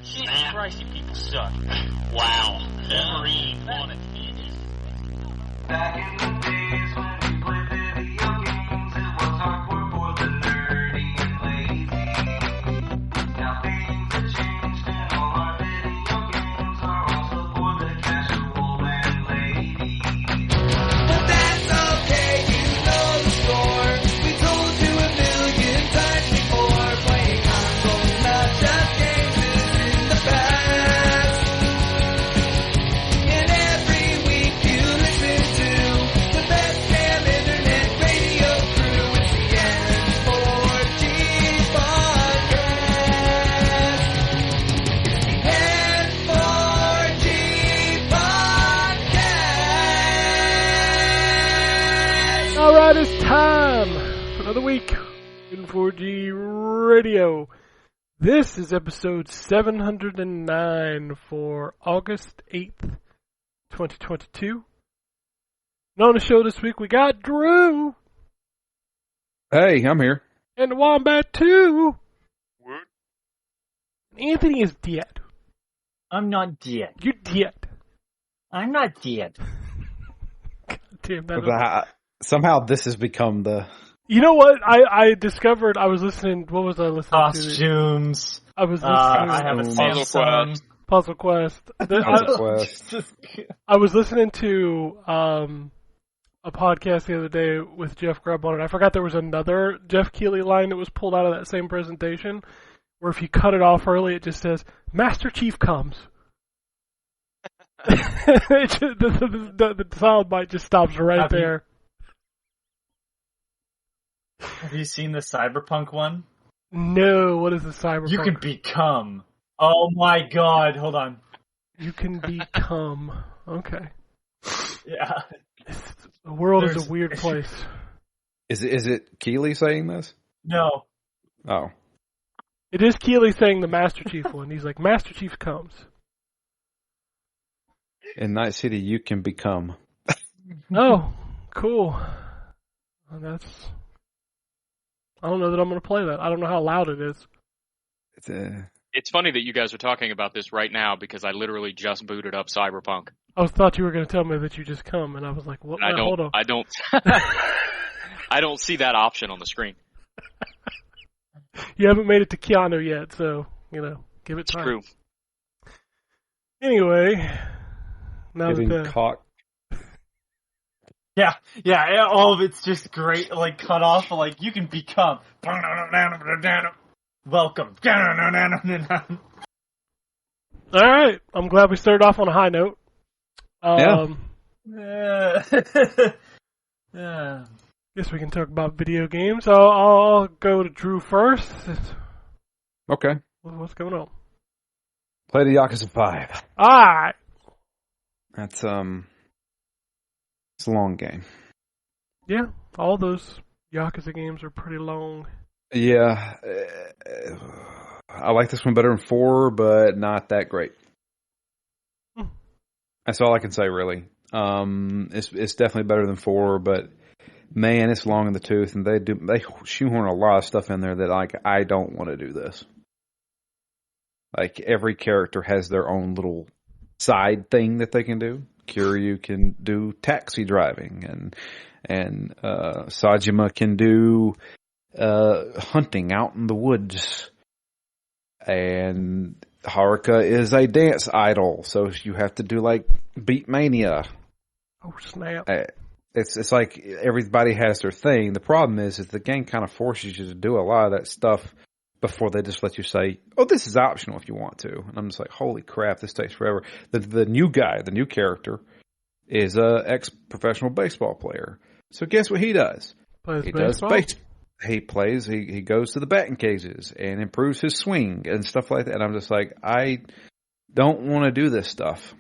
Jesus Christ, you people suck. Wow. Wolverine on it. Back in the days when we played video games, it was hardcore for the nerdy and lazy. Now things have changed and all our video games are also for the casual and lady. But that's okay, you know the score. We told you a million times before. Playing consoles, not just games, is in the past. And every week you listen to the best damn internet radio crew. It's the N4G podcast. It's the N4G podcast. All right, it's time for another week in 4G Radio. This is episode 709 for August 8th, 2022. And on the show this week, we got Drew Hey, I'm here. and the Wombat 2. Anthony is dead. I'm not dead. You're dead. I'm not dead. Damn, that Somehow this has become the... You know what? I discovered, I was listening, what was I listening to? Costumes. I was listening I have a Puzzle Samsung. Puzzle Quest. Puzzle Quest. I was listening to a podcast the other day with Jeff Grubb on it. I forgot there was another Jeff Keighley line that was pulled out of that same presentation, where if you cut it off early, it just says, Master Chief comes. the sound bite just stops right there. Have you seen the Cyberpunk one? No, what is the cyberpunk? You can become. Oh my god, hold on. You can become. Okay. Yeah. The world is There's- a weird place. Is it Keeley saying this? No. Oh. It is Keighley saying the Master Chief one. He's like, Master Chief comes. In Night City, you can become. Oh, cool. Well, I don't know that I'm going to play that. I don't know how loud it is. It's funny that you guys are talking about this right now because I literally just booted up Cyberpunk. I thought you were going to tell me that you just come, and I was like, what? And Hold on. I don't see that option on the screen. You haven't made it to Keanu yet, so, give it It's time. true. Anyway, now Getting that cocked. Yeah, all of it's just great, like, cut off, like, you can become. Welcome. all right, I'm glad we started off on a high note. Yeah. Guess we can talk about video games. I'll go to Drew first. Okay. What's going on? Play the Yakuza 5. All right. That's, it's a long game. Yeah, all those Yakuza games are pretty long. Yeah. I like this one better than 4, but not that great. That's all I can say, really. It's definitely better than 4, but man, it's long in the tooth, and they shoehorn a lot of stuff in there that I don't want to do this. Like every character has their own little side thing that they can do. Kiryu can do taxi driving, and Sajima can do hunting out in the woods, and Haruka is a dance idol, so you have to do like Beat Mania. Oh snap! It's like everybody has their thing. The problem is the game kind of forces you to do a lot of that stuff before they just let you say, "Oh, this is optional if you want to." And I'm just like, "Holy crap, this takes forever." The new guy, the new character, is a ex-professional baseball player. So guess what he does? Plays He baseball? does baseball. He goes to the batting cages and improves his swing and stuff like that. And I'm just like, I don't want to do this stuff.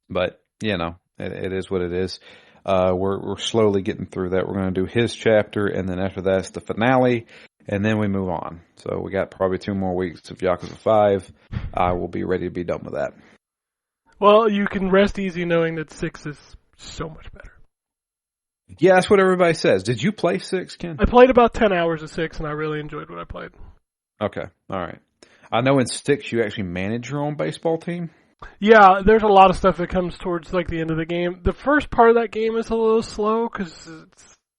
But, it is what it is. We're slowly getting through that. We're going to do his chapter, and then after that's the finale, and then we move on. So we got probably 2 more weeks of Yakuza 5. I will be ready to be done with that. Well, you can rest easy knowing that 6 is so much better. Yeah, that's what everybody says. Did you play 6, Ken? I played about 10 hours of 6, and I really enjoyed what I played. Okay, all right. I know in 6 you actually manage your own baseball team. Yeah, there's a lot of stuff that comes towards like the end of the game. The first part of that game is a little slow because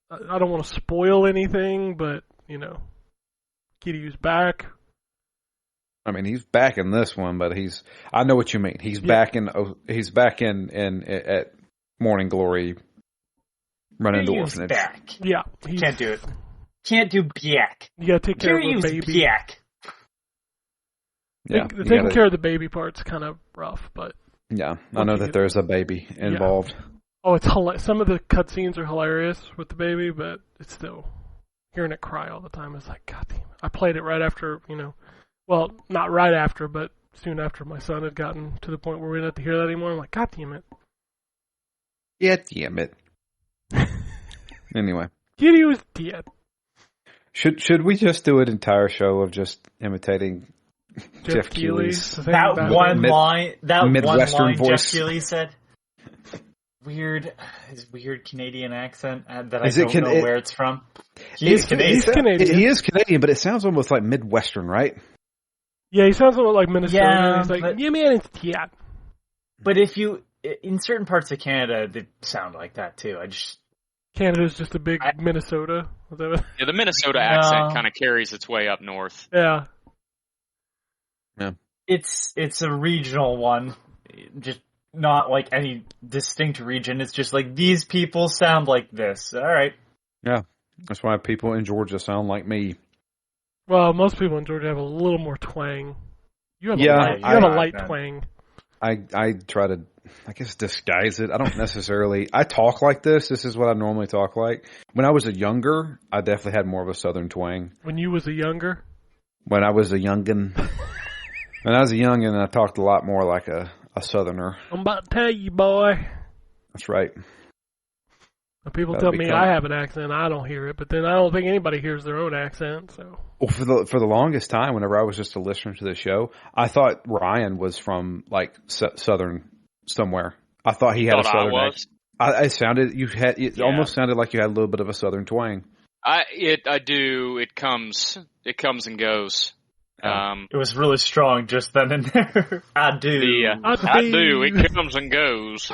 I don't want to spoil anything, but Kiryu's back. I mean, he's back in this one, but I know what you mean. He's back in at Morning Glory, running the Kiryu's orphanage. back. Yeah, Can't do it. Can't do back. You gotta take care of Kiryu's the baby. back. Yeah, Taking care of the baby part's kind of rough, but yeah, I know that there's a baby involved. oh, it's some of the cutscenes are hilarious with the baby, but it's still hearing it cry all the time is like, God damn it. I played it right after, well, not right after, but soon after my son had gotten to the point where we didn't have to hear that anymore. I'm like, God damn it. Yeah, damn it. Anyway, Kiryu's dead. should we just do an entire show of just imitating Jeff Keighley's That one line Midwestern voice? Jeff Keighley said. His weird Canadian accent that Is I it don't know where it's from. He is Canadian. He's Canadian. He is Canadian, but it sounds almost like Midwestern, right? Yeah, he sounds a little like Minnesota. Yeah, He's like, but- yeah, man, it's dead. But in certain parts of Canada, they sound like that too. Canada's just a big Minnesota. Yeah, the Minnesota accent kind of carries its way up north. Yeah. It's a regional one, just not like any distinct region. It's just like these people sound like this. All right. Yeah, that's why people in Georgia sound like me. Well, most people in Georgia have a little more twang. You have a light twang. I try to, I guess, disguise it. I don't necessarily. I talk like this. This is what I normally talk like. When I was younger, I definitely had more of a Southern twang. When you was a younger? When I was a youngin. When I was a youngin, I talked a lot more like a Southerner. I'm about to tell you, boy. That's right. People tell me I have an accent. I don't hear it, but then I don't think anybody hears their own accent. So, well, for the longest time, whenever I was just a listener to the show, I thought Ryan was from like Southern somewhere. I thought he had a Southern accent. It almost sounded like you had a little bit of a Southern twang. I do. It comes and goes. It was really strong just then and there. I do. I do. It comes and goes.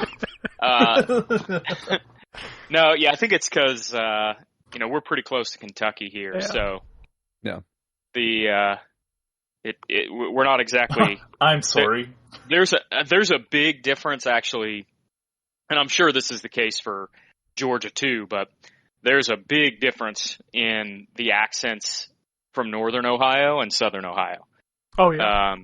No, yeah, I think it's because we're pretty close to Kentucky here, so yeah. We're not exactly. I'm sorry. There's a big difference actually, and I'm sure this is the case for Georgia too, but there's a big difference in the accents from Northern Ohio and Southern Ohio. Oh yeah.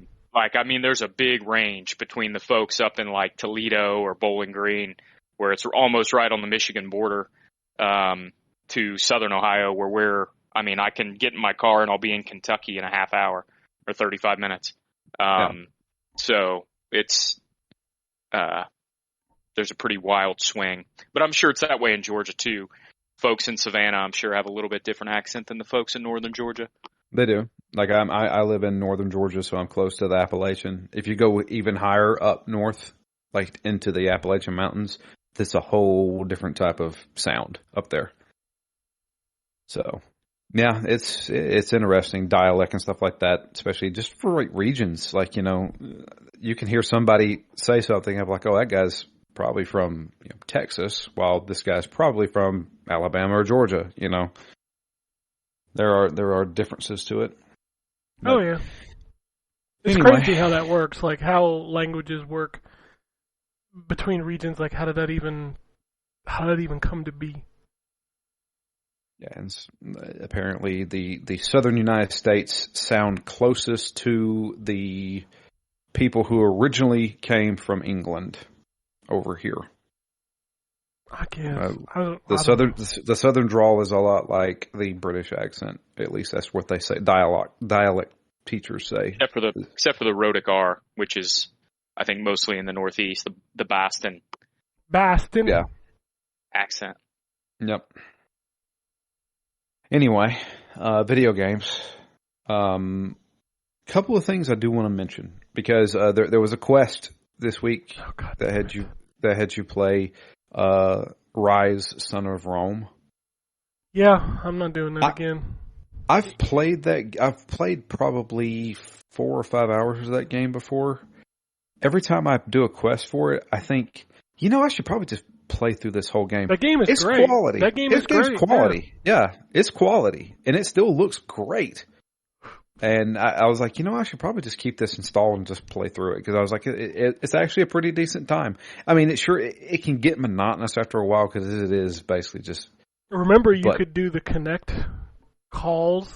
There's a big range between the folks up in like Toledo or Bowling Green, where it's almost right on the Michigan border, to Southern Ohio, where I can get in my car and I'll be in Kentucky in a half hour or 35 minutes. So it's, there's a pretty wild swing, but I'm sure it's that way in Georgia too. Folks in Savannah, I'm sure, have a little bit different accent than the folks in Northern Georgia. They do. Like I live in Northern Georgia, so I'm close to the Appalachian. If you go even higher up north, like into the Appalachian Mountains, it's a whole different type of sound up there. So, yeah, it's interesting, dialect and stuff like that, especially just for regions. Like, you can hear somebody say something of like, oh, that guy's probably from Texas, while this guy's probably from Alabama or Georgia. There are differences to it. But, oh yeah, it's anyway. crazy how that works. Like how languages work between regions. Like how did that even come to be? Yeah, and apparently the southern United States sound closest to the people who originally came from England over here. I guess the southern drawl is a lot like the British accent. At least that's what they say. Dialect teachers say. Except for the Rhotic R, which is I think mostly in the Northeast. The Boston accent. Yep. Anyway, video games. Couple of things I do want to mention because there was a quest this week that had you play Rise, Son of Rome. Yeah, I'm not doing that again. I've played that. I've played probably 4 or 5 hours of that game before. Every time I do a quest for it, I think, I should probably just play through this whole game. That game is it's great. Quality. That game is great. It's quality. Yeah, it's quality. And it still looks great. And I was like, I should probably just keep this installed and just play through it. Because I was like, it's actually a pretty decent time. I mean, it can get monotonous after a while because it is basically just... Remember, you could do the Connect calls.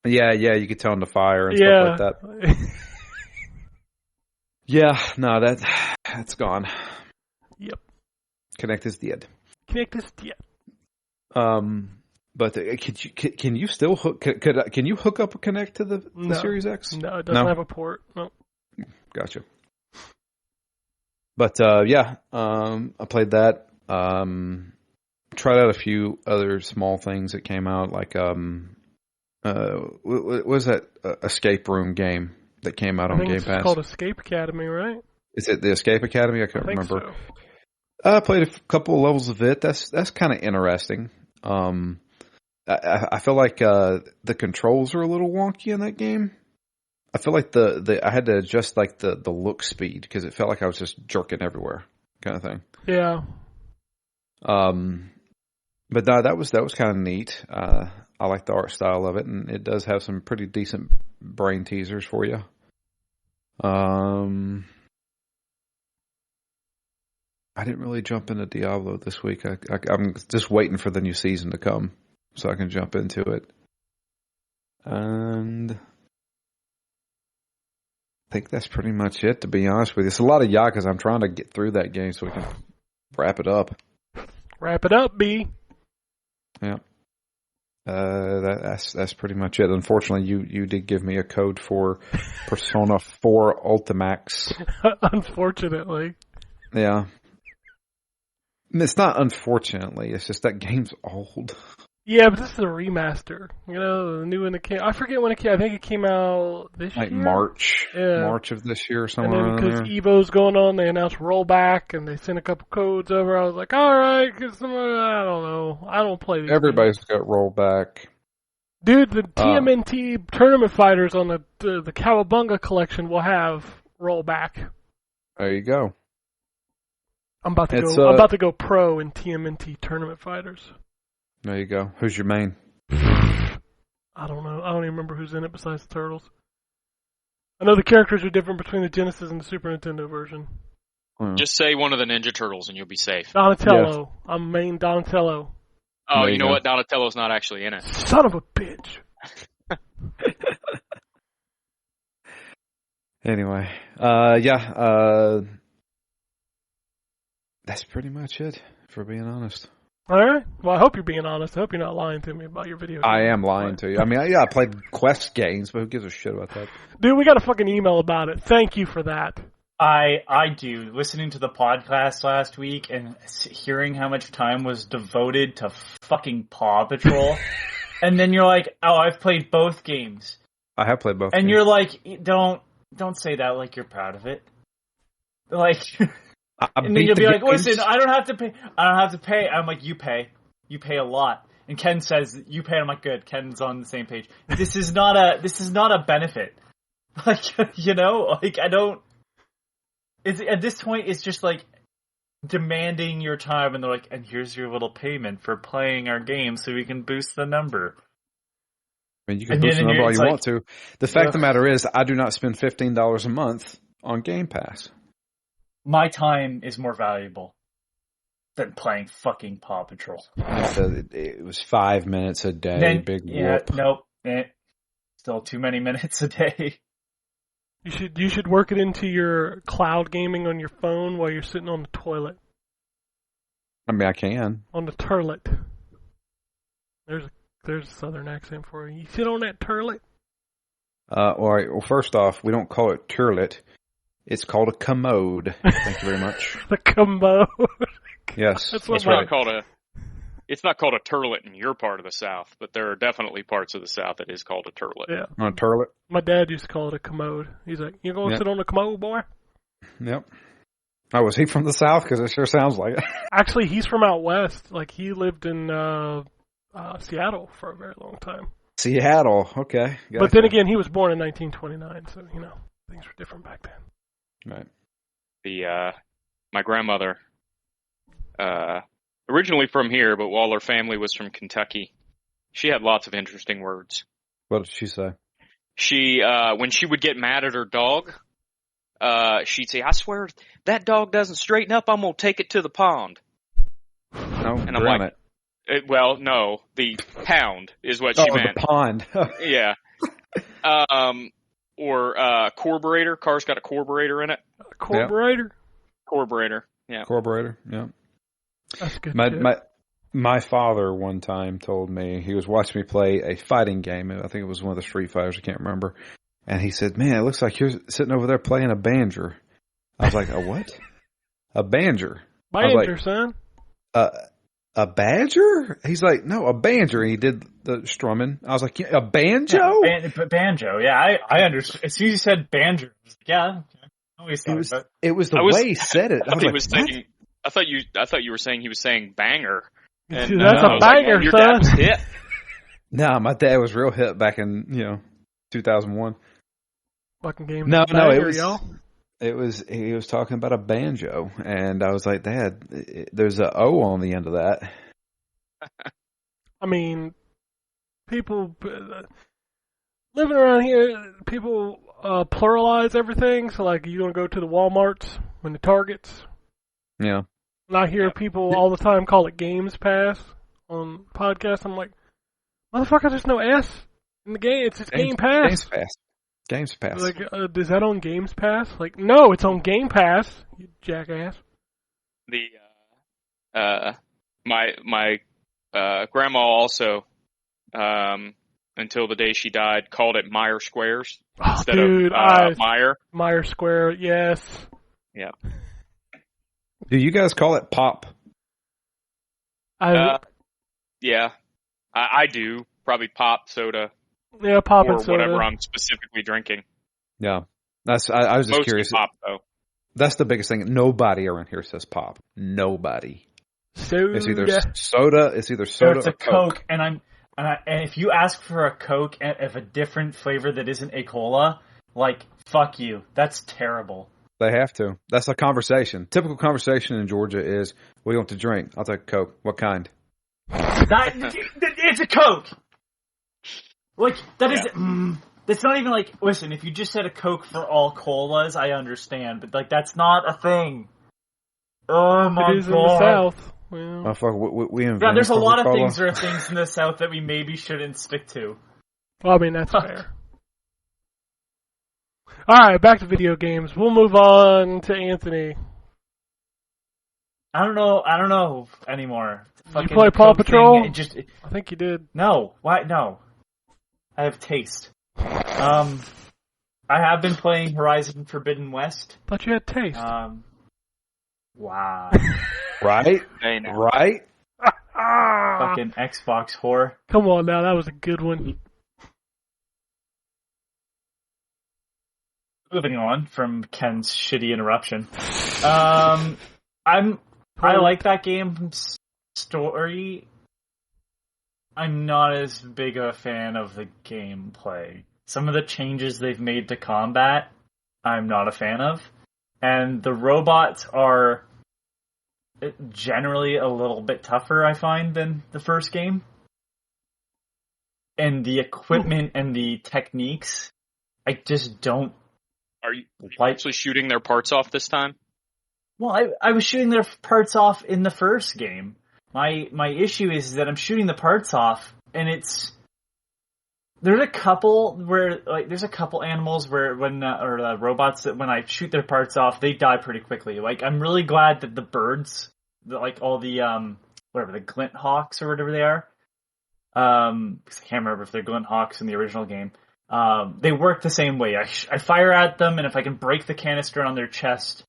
Yeah, you could tell them to fire and stuff like that. Yeah, no, that's gone. Yep. Connect is dead. Connect is dead. But can you still hook? Can you hook up a Connect to the Series X? No, it doesn't have a port. No. Gotcha. But I played that. Tried out a few other small things that came out, like what was that escape room game that came out on Game Pass? It's called Escape Academy, right? Is it the Escape Academy? I can't remember. So. I played a couple of levels of it. That's kind of interesting. I feel like the controls are a little wonky in that game. I feel like I had to adjust like the look speed because it felt like I was just jerking everywhere, kind of thing. Yeah. But no, that was kind of neat. I like the art style of it, and it does have some pretty decent brain teasers for you. I didn't really jump into Diablo this week. I'm just waiting for the new season to come so I can jump into it. And I think that's pretty much it, to be honest with you. It's a lot of Yakuza. I'm trying to get through that game so we can wrap it up. Wrap it up, B. Yeah. That's pretty much it. Unfortunately, you did give me a code for Persona 4 Ultimax. Unfortunately. Yeah. It's not unfortunately. It's just that game's old. Yeah, but this is a remaster. The new one that came. I forget when it came. I think it came out this year. Like March. Yeah. March of this year or somewhere around there. And then because Evo's going on, they announced rollback and they sent a couple codes over. I was like, all right, because I don't know. I don't play these Everybody's got rollback. Dude, the TMNT tournament fighters on the Cowabunga collection will have rollback. There you go. I'm about to go pro in TMNT tournament fighters. There you go. Who's your main? I don't know. I don't even remember who's in it besides the Turtles. I know the characters are different between the Genesis and the Super Nintendo version. Just say one of the Ninja Turtles and you'll be safe. Donatello. Yeah. I'm main Donatello. Oh, you know what? Donatello's not actually in it. Son of a bitch. Anyway. That's pretty much it, for being honest. All right. Well, I hope you're being honest. I hope you're not lying to me about your video game. I am lying to you. I mean, I played Quest games, but who gives a shit about that? Dude, we got a fucking email about it. Thank you for that. I do. Listening to the podcast last week and hearing how much time was devoted to fucking Paw Patrol. And then you're like, oh, I've played both games. I have played both and games. You're like, don't say that like you're proud of it. Like... And then you'll be like, listen, I don't have to pay. I'm like, you pay a lot. And Ken says, you pay. I'm like, good. Ken's on the same page. This is not a benefit. Like, I don't, at this point, it's just like demanding your time. And they're like, and here's your little payment for playing our game so we can boost the number. I mean, you can boost the number all you want to. The fact of the matter is, I do not spend $15 a month on Game Pass. My time is more valuable than playing fucking Paw Patrol. It was 5 minutes a day, then, big whoop. Nope. Still too many minutes a day. You should work it into your cloud gaming on your phone while you're sitting on the toilet. I mean, I can. On the turlet. There's a southern accent for you. You sit on that turlet? All right. Well, first off, we don't call it turlet. It's called a commode. Thank you very much. The commode. Yes. It's not called a turlet in your part of the South, but there are definitely parts of the South that is called a turlet. Yeah. A turlet? My dad used to call it a commode. He's like, you going to sit on the commode, boy? Yep. Oh, was he from the South? Because it sure sounds like it. Actually, he's from out west. Like, he lived in Seattle for a very long time. Seattle. Okay. But then again, he was born in 1929, so things were different back then. Right. My grandmother, originally from here, but all her family was from Kentucky. She had lots of interesting words. What did she say? She, when she would get mad at her dog, she'd say, "I swear that dog doesn't straighten up, I'm gonna take it to the pond." No, and I'm like, well, no, the pound is what she meant. The pond. Yeah. Or carburetor. Car's got a carburetor in it. Carburetor. Carburetor. Yeah. Carburetor. Yeah. That's good. My father one time told me, he was watching me play a fighting game. I think it was one of the Street Fighters. I can't remember. And he said, "Man, it looks like you're sitting over there playing a banjo." I was like, "A what?" "A banjo." Banjo, son. A badger? He's like, "No, a banjo." And he did the strumming. I was like, "A banjo?" Yeah, banjo. Yeah, I understood. As soon as you said banjo, I was like, yeah. It was the way he said it. I thought you were saying he was saying banger. And, that's a banger, your son. dad was hit. No, my dad was real hit back in 2001. Fucking game. No, banger, it was. Y'all. He was talking about a banjo, and I was like, "Dad, there's a O on the end of that." I mean, people living around here, people pluralize everything. So, like, you don't go to the Walmarts when the Targets. Yeah. And I hear people all the time call it Games Pass on podcasts. I'm like, motherfucker, there's no S in the game. It's just Game Pass. Games Pass. Like, is that on Games Pass? Like, no, it's on Game Pass, you jackass. My grandma also, until the day she died, called it Meyer Squares instead of Meyer. Meyer Square, yes. Yeah. Do you guys call it pop? Yeah, I do. Probably pop soda. Yeah, pop or and soda. Whatever I'm specifically drinking. Yeah, I was just Mostly curious. Pop though. That's the biggest thing. Nobody around here says pop. Nobody. Soda. It's either soda. It's either soda it's or a Coke. And if you ask for a Coke of a different flavor that isn't a cola, like, fuck you. That's terrible. They have to. That's a conversation. Typical conversation in Georgia is, "What do you want to drink?" "I'll take a Coke." "What kind?" It's a Coke. Like, that is. That's not even like. Listen, if you just said a Coke for all colas, I understand, but like that's not a thing. Oh my god! It is in the South. Well, we yeah, there's a lot of things. There are things in the South that we maybe shouldn't stick to. Well, I mean that's fair. All right, back to video games. We'll move on to Anthony. I don't know anymore. Did you play Paw Patrol? I think you did. No. Why? No. I have taste. I have been playing Horizon Forbidden West. Thought you had taste. Wow. Right? Right? Fucking Xbox whore. Come on now, that was a good one. Moving on from Ken's shitty interruption. I like that game's story. I'm not as big a fan of the gameplay. Some of the changes they've made to combat, I'm not a fan of. And the robots are generally a little bit tougher, I find, than the first game. And the equipment and the techniques, I just don't. Are you actually shooting their parts off this time? Well, I was shooting their parts off in the first game. My issue is that I'm shooting the parts off, and there's a couple animals where or robots that when I shoot their parts off, they die pretty quickly. Like, I'm really glad that the birds, like all the the glint hawks or whatever they are. I can't remember if they're glint hawks in the original game. They work the same way. I fire at them, and if I can break the canister on their chest,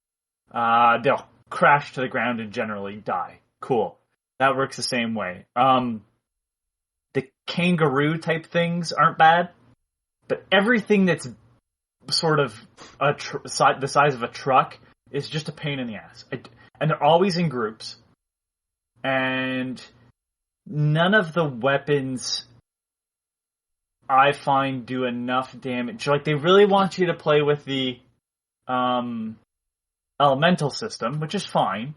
they'll crash to the ground and generally die. Cool. That works the same way. The kangaroo type things aren't bad, but everything that's sort of the size of a truck is just a pain in the ass. And they're always in groups. And none of the weapons I find do enough damage. Like, they really want you to play with the elemental system, which is fine.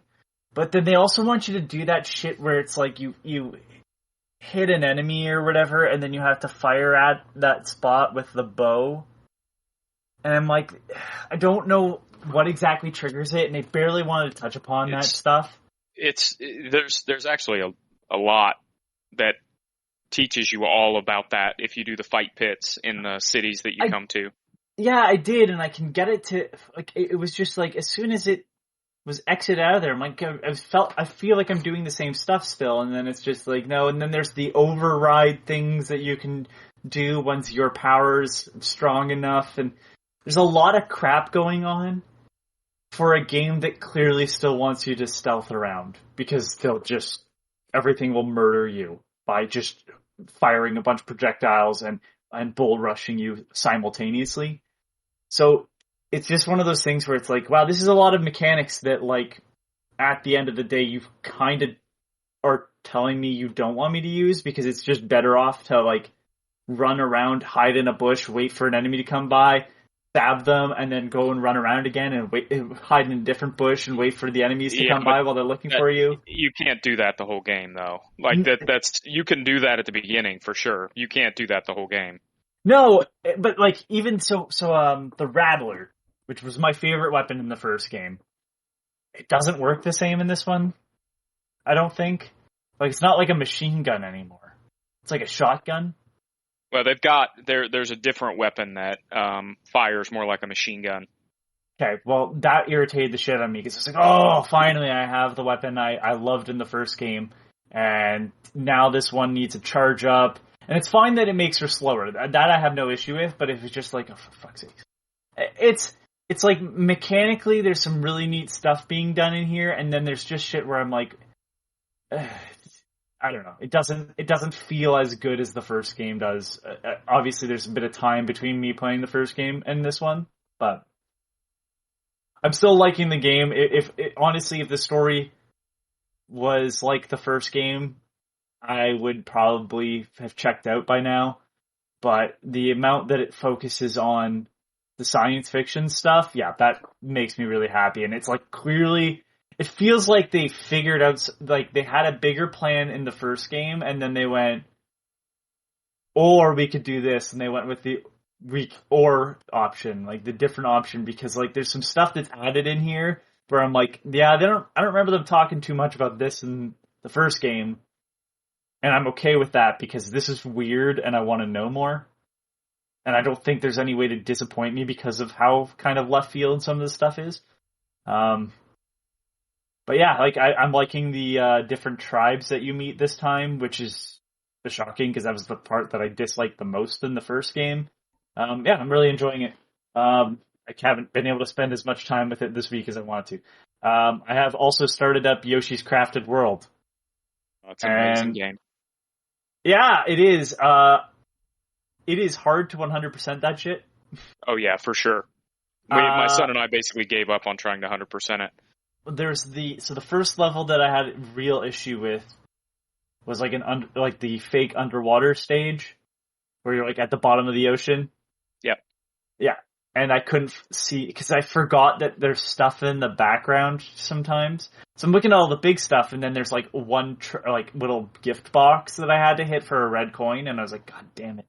But then they also want you to do that shit where it's like you hit an enemy or whatever, and then you have to fire at that spot with the bow. And I'm like, I don't know what exactly triggers it, and they barely wanted to touch upon that stuff. There's actually a lot that teaches you all about that if you do the fight pits in the cities that you come to. Yeah, I did, and I can get it to, like, it was just like, as soon as it was exit out of there, I'm like, I feel like I'm doing the same stuff still, and then it's just like, no, and then there's the override things that you can do once your power's strong enough, and there's a lot of crap going on for a game that clearly still wants you to stealth around, because everything will murder you by just firing a bunch of projectiles and bull rushing you simultaneously. So it's just one of those things where it's like, wow, this is a lot of mechanics that, like, at the end of the day, you kind of are telling me you don't want me to use, because it's just better off to, like, run around, hide in a bush, wait for an enemy to come by, stab them, and then go and run around again and hide in a different bush and wait for the enemies to come by while they're looking for you. You can't do that the whole game, though. Like, that's you can do that at the beginning for sure. You can't do that the whole game. No, but, like, even so, the Rattler, which was my favorite weapon in the first game, it doesn't work the same in this one, I don't think. Like, it's not like a machine gun anymore. It's like a shotgun. Well, there's a different weapon that fires more like a machine gun. Okay, well, that irritated the shit out of me, because it's like, oh, finally I have the weapon I loved in the first game, and now this one needs to charge up. And it's fine that it makes her slower. That I have no issue with, but if it's just like, oh, for fuck's sake. It's like, mechanically, there's some really neat stuff being done in here, and then there's just shit where I'm like, I don't know. It doesn't feel as good as the first game does. Obviously, there's a bit of time between me playing the first game and this one, but I'm still liking the game. Honestly, if the story was like the first game, I would probably have checked out by now. But the amount that it focuses on the science fiction stuff, yeah, that makes me really happy. And it's like, clearly, it feels like they figured out, like, they had a bigger plan in the first game, and then they went, or we could do this, and they went with the or option, like the different option, because, like, there's some stuff that's added in here where I'm like, yeah, I don't remember them talking too much about this in the first game, and I'm okay with that, because this is weird, and I want to know more. And I don't think there's any way to disappoint me because of how kind of left field some of this stuff is. But yeah, like, I'm liking the different tribes that you meet this time, which is shocking, because that was the part that I disliked the most in the first game. Yeah, I'm really enjoying it. I haven't been able to spend as much time with it this week as I wanted to. I have also started up Yoshi's Crafted World. That's an amazing game. Yeah, it is. It is hard to 100% that shit. Oh yeah, for sure. My son and I basically gave up on trying to 100% it. There's the first level that I had real issue with was like the fake underwater stage where you're like at the bottom of the ocean. Yep. Yeah. And I couldn't see, because I forgot that there's stuff in the background sometimes. So I'm looking at all the big stuff, and then there's like one little gift box that I had to hit for a red coin, and I was like, God damn it.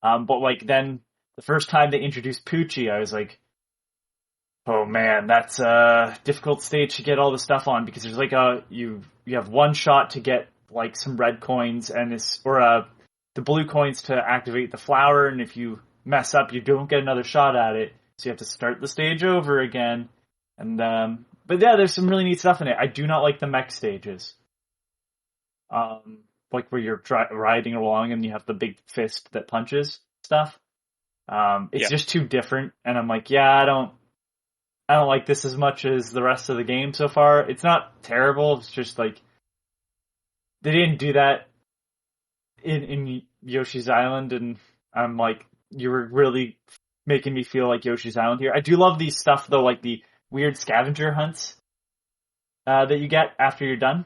But like then the first time they introduced Poochie, I was like, oh man, that's a difficult stage to get all the stuff on, because there's like you have one shot to get like some red coins and the blue coins to activate the flower, and if you mess up, you don't get another shot at it, so you have to start the stage over again. And but yeah, there's some really neat stuff in it. I do not like the mech stages, like where you're riding along and you have the big fist that punches stuff. It's just too different, and I'm like, yeah, I don't like this as much as the rest of the game so far. It's not terrible. It's just like they didn't do that in Yoshi's Island, and I'm like, you were really making me feel like Yoshi's Island here. I do love these stuff though, like the weird scavenger hunts that you get after you're done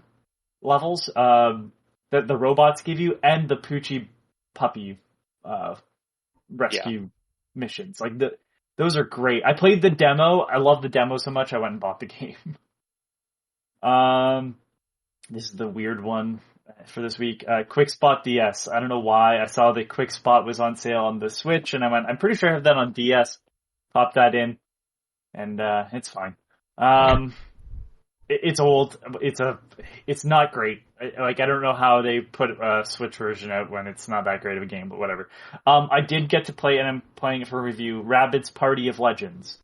levels that the robots give you, and the Poochie puppy rescue missions. Like those are great. I played the demo. I love the demo so much I went and bought the game. This is the weird one for this week. Quick Spot DS. I don't know why. I saw the Quick Spot was on sale on the Switch, and I went, I'm pretty sure I have that on DS. Pop that in, and it's fine. It's old. It's not great. I don't know how they put a Switch version out when it's not that great of a game, but whatever. I did get to play, and I'm playing it for review, Rabbids Party of Legends.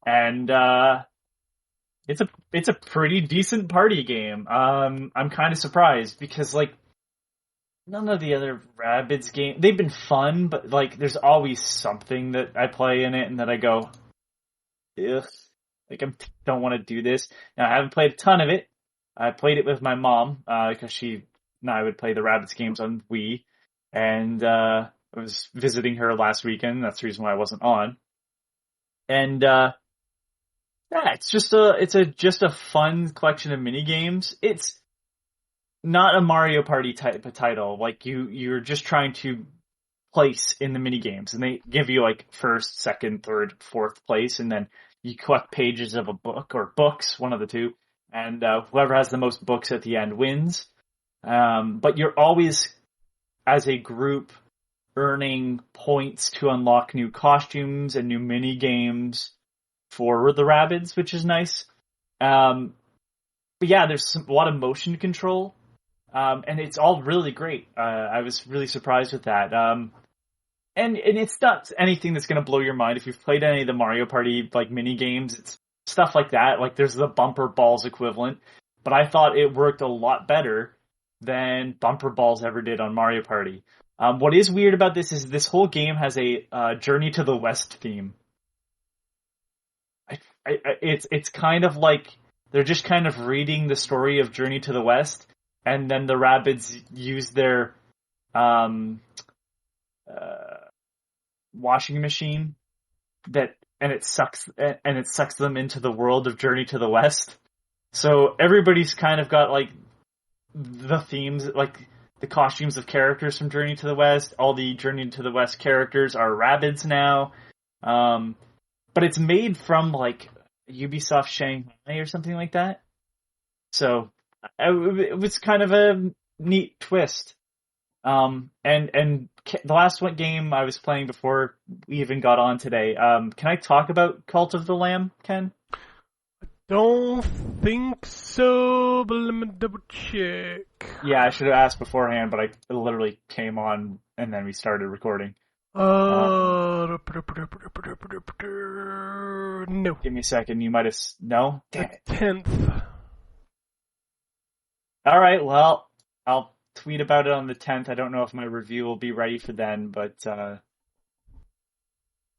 And it's a pretty decent party game. I'm kind of surprised because like none of the other Rabbids games, they've been fun, but like there's always something that I play in it and that I go, ugh, like I don't want to do this. Now I haven't played a ton of it. I played it with my mom because she and I would play the Rabbids games on Wii, and I was visiting her last weekend. That's the reason why I wasn't on. And yeah, it's just a fun collection of mini games. It's not a Mario Party type of title. Like you're just trying to place in the mini games, and they give you like first, second, third, fourth place, and then you collect pages of a book or books, one of the two, and whoever has the most books at the end wins. But you're always, as a group, earning points to unlock new costumes and new mini games for the Rabbids, which is nice. But yeah, there's a lot of motion control, and it's all really great. I was really surprised with that. And it's not anything that's going to blow your mind. If you've played any of the Mario Party like mini games, it's stuff like that. Like there's the bumper balls equivalent, but I thought it worked a lot better than bumper balls ever did on Mario Party. What is weird about this is this whole game has a Journey to the West theme. It's kind of like they're just kind of reading the story of Journey to the West, and then the Rabbids use their washing machine and it sucks them into the world of Journey to the West. So everybody's kind of got like the themes, like the costumes of characters from Journey to the West. All the Journey to the West characters are Rabbids now. But it's made from like Ubisoft Shanghai or something like that. So it was kind of a neat twist. And the last one game I was playing before we even got on today. Can I talk about Cult of the Lamb, Ken? Don't think so, but let me double check. Yeah, I should have asked beforehand, but I literally came on and then we started recording. No. Give me a second. You might have... No? Damn it. 10th. All right, well, I'll tweet about it on the 10th. I don't know if my review will be ready for then, but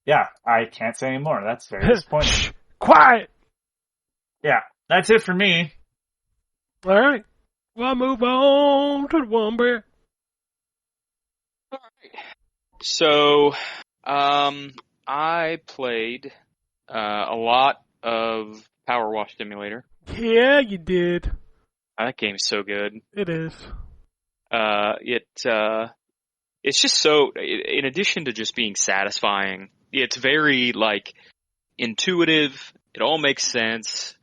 yeah, I can't say anymore. That's very disappointing. Shh, quiet! Yeah, that's it for me. All right. Well, move on to the Wombat. All right. So, I played a lot of Power Wash Simulator. Yeah, you did. That game is so good. It is. It's just so, in addition to just being satisfying, it's very, like, intuitive. It all makes sense.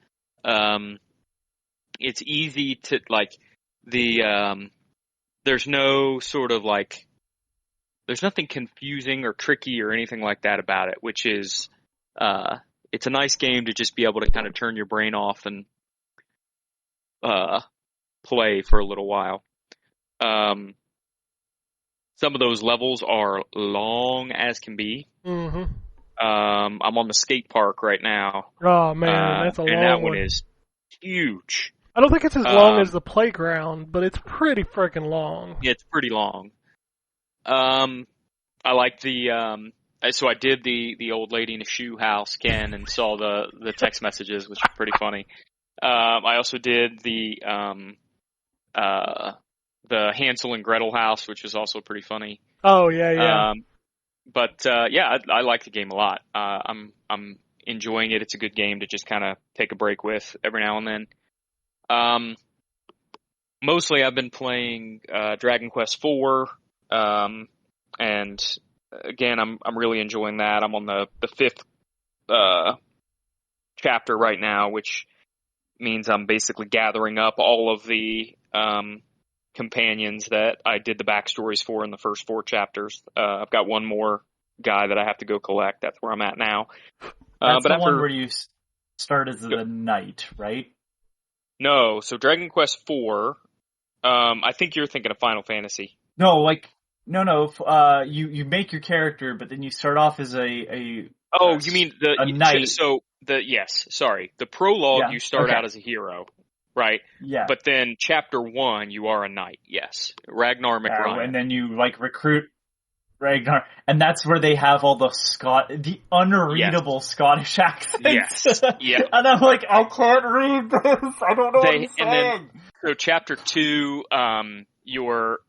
It's easy to, like, there's no sort of, like, there's nothing confusing or tricky or anything like that about it, which is, it's a nice game to just be able to kind of turn your brain off and, play for a little while. Some of those levels are long as can be. Mm-hmm. I'm on the skate park right now. Oh man, that's a long one. And that one is huge. I don't think it's as long as the playground, but it's pretty freaking long. Yeah, it's pretty long. I like so I did the old lady in a shoe house, Ken, and saw the text messages, which are pretty funny. I also did the Hansel and Gretel house, which was also pretty funny. Oh yeah. But yeah, I like the game a lot. I'm enjoying it. It's a good game to just kind of take a break with every now and then. Mostly I've been playing Dragon Quest IV, and again, I'm really enjoying that. I'm on the fifth chapter right now, which means I'm basically gathering up all of the companions that I did the backstories for in the first 4 chapters. I've got one more guy that I have to go collect. That's where I'm at now. That's but the after, one where you start as the knight, right? No, so Dragon Quest IV. I think you're thinking of Final Fantasy. No, you make your character, but then you start off as a Oh, you mean a knight? So yes, sorry. The prologue, Yeah, you start okay. out as a hero, right? Yeah. But then chapter 1, you are a knight. Yes, Ragnar McRyan. And then you recruit Ragnar, and that's where they have all the unreadable Scottish accents. Yes. Yeah. And I'm like, I can't read this. I don't know what he's saying. So chapter 2,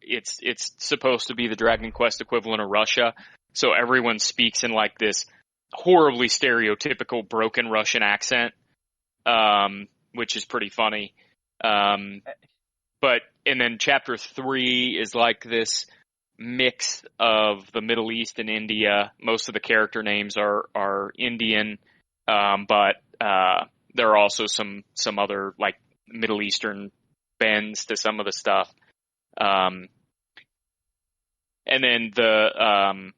it's supposed to be the Dragon Quest equivalent of Russia. So everyone speaks in like this horribly stereotypical broken Russian accent, which is pretty funny. And then chapter 3 is like this mix of the Middle East and India. Most of the character names are Indian, but there are also some other like Middle Eastern bends to some of the stuff. And then the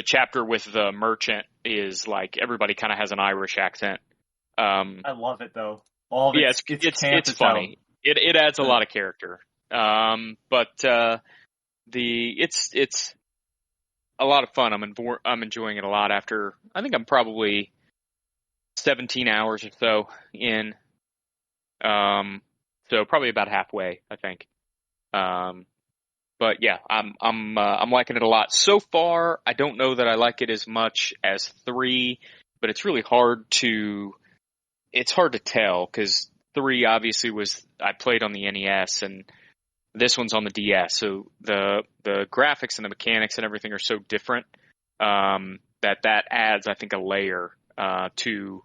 chapter with the merchant is like everybody kind of has an Irish accent. I love it though. It's funny. It adds a lot of character. It's a lot of fun. I'm enjoying it a lot. After I think I'm probably 17 hours or so in. So probably about halfway, I think. But yeah, I'm liking it a lot so far. I don't know that I like it as much as 3, but it's really hard to tell because 3 obviously I played on the NES and this one's on the DS. So the graphics and the mechanics and everything are so different, that adds, I think, a layer, to,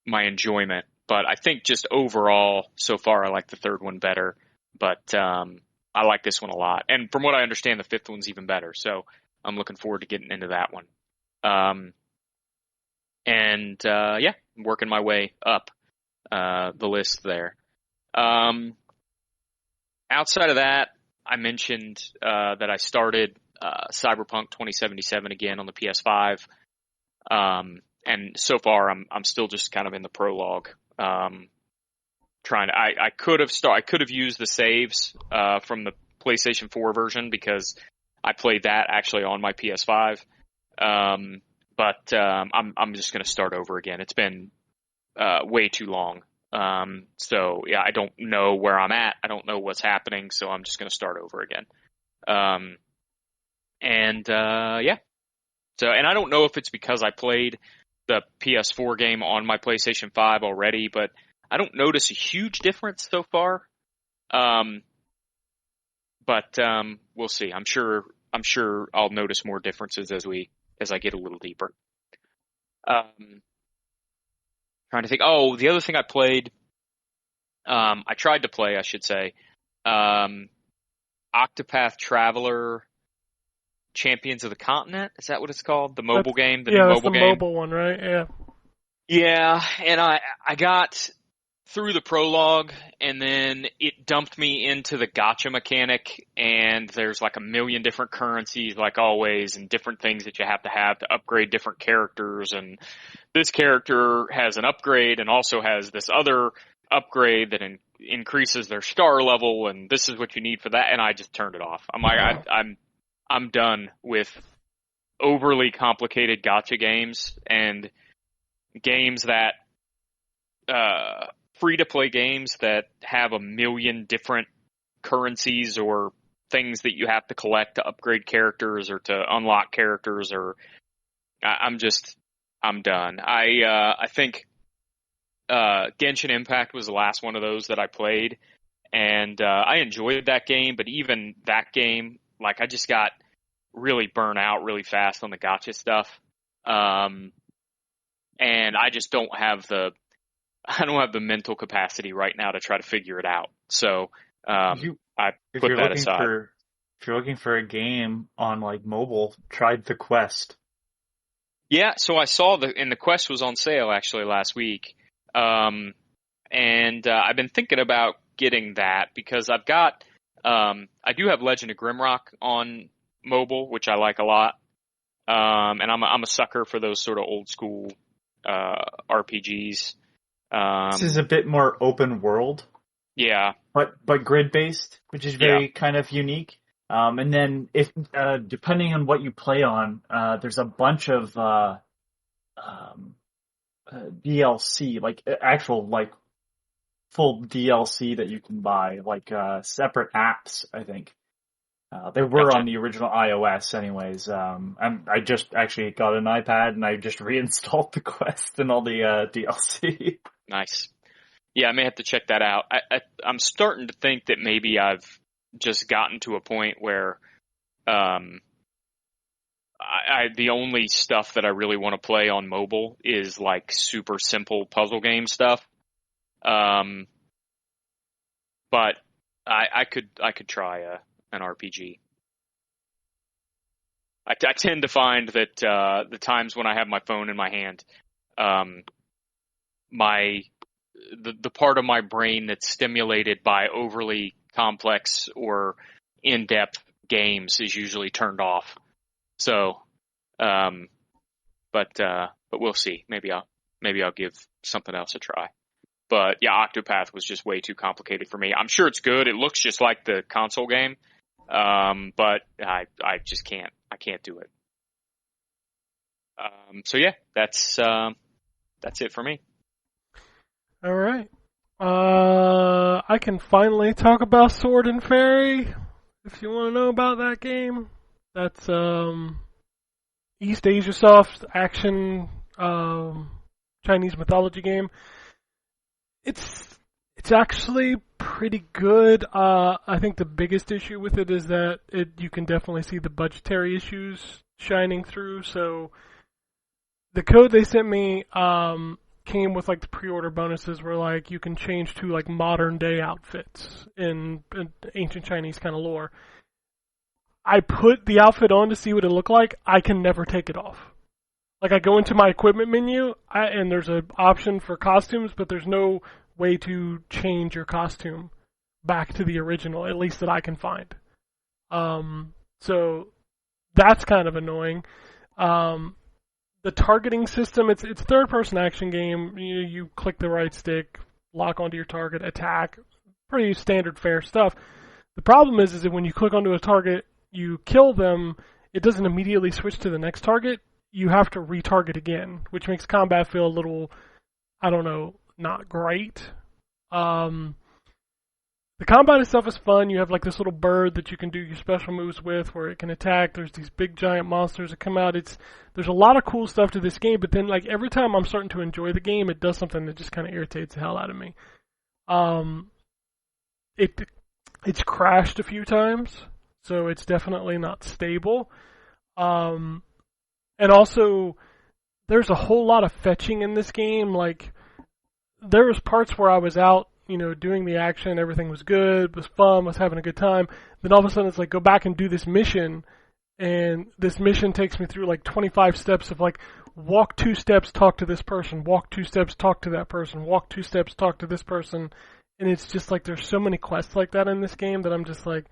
my enjoyment. But I think just overall, so far, I like the 3rd one better. But I like this one a lot. And from what I understand, the 5th one's even better. So I'm looking forward to getting into that one. I'm working my way up the list there. Outside of that, I mentioned that I started Cyberpunk 2077 again on the PS5. And so far, I'm still just kind of in the prologue. I could have used the saves from the PlayStation 4 version because I played that actually on my PS5. But I'm just going to start over again. It's been way too long. So yeah, I don't know where I'm at. I don't know what's happening. So I'm just going to start over again. So, and I don't know if it's because I played the PS4 game on my PlayStation 5 already, but I don't notice a huge difference so far. But we'll see. I'm sure I'll notice more differences as I get a little deeper. Trying to think. Oh, the other thing I played, I tried to play, I should say, Octopath Traveler Champions of the Continent. Is that what it's called? The mobile game? The new mobile game? Yeah, the mobile one, right? Yeah. Yeah, and I got through the prologue, and then it dumped me into the gacha mechanic, and there's like a million different currencies, like always, and different things that you have to upgrade different characters, and this character has an upgrade and also has this other upgrade that increases their star level, and this is what you need for that, and I just turned it off. I'm like, I'm done with overly complicated gacha games and games that free-to-play games that have a million different currencies or things that you have to collect to upgrade characters or to unlock characters. Or I'm done. I think Genshin Impact was the last one of those that I played, and I enjoyed that game. But even that game, like, I just got really burnt out really fast on the gacha stuff. And I just don't have the mental capacity right now to try to figure it out. So I put that aside. if you're looking for a game on like mobile, try The Quest. Yeah, so I saw the Quest was on sale actually last week. And I've been thinking about getting that because I've got, I do have Legend of Grimrock on mobile, which I like a lot. And I'm a sucker for those sort of old school, RPGs. This is a bit more open world. Yeah. But grid based, which is very kind of unique. And then if, depending on what you play on, there's a bunch of, DLC, like actual, like full DLC that you can buy, like, separate apps, I think. They were on the original iOS anyways. And I just actually got an iPad and I just reinstalled the Quest and all the, DLC. Nice. Yeah, I may have to check that out. I'm starting to think that maybe I've just gotten to a point where the only stuff that I really want to play on mobile is like super simple puzzle game stuff. But I could try an RPG. I tend to find that the times when I have my phone in my hand, the part of my brain that's stimulated by overly complex or in-depth games is usually turned off. So, but we'll see. Maybe I'll give something else a try. But yeah, Octopath was just way too complicated for me. I'm sure it's good. It looks just like the console game. But I just can't. I can't do it. So yeah, that's it for me. All right. I can finally talk about Sword and Fairy. If you want to know about that game, that's East Asia Soft action Chinese mythology game. It's actually pretty good. I think the biggest issue with it is that you can definitely see the budgetary issues shining through. So the code they sent me came with like the pre-order bonuses where like you can change to like modern day outfits in ancient Chinese kind of lore. I put the outfit on to see what it looked like. I can never take it off. Like I go into my equipment menu and there's an option for costumes, but there's no way to change your costume back to the original, at least that I can find. So that's kind of annoying. The targeting system, it's third-person action game. You click the right stick, lock onto your target, attack. Pretty standard fare stuff. The problem is that when you click onto a target, you kill them, it doesn't immediately switch to the next target. You have to retarget again, which makes combat feel a little, I don't know, not great. The combat itself is fun. You have like this little bird that you can do your special moves with where it can attack. There's these big giant monsters that come out. There's a lot of cool stuff to this game, but then like every time I'm starting to enjoy the game, it does something that just kind of irritates the hell out of me. It's crashed a few times, so it's definitely not stable. And also, there's a whole lot of fetching in this game. Like, there was parts where I was out, doing the action, everything was good, was fun, was having a good time. Then all of a sudden it's like, go back and do this mission, and this mission takes me through like 25 steps of like, walk 2 steps, talk to this person, walk 2 steps, talk to that person, walk 2 steps, talk to this person. And it's just like, there's so many quests like that in this game that I'm just like,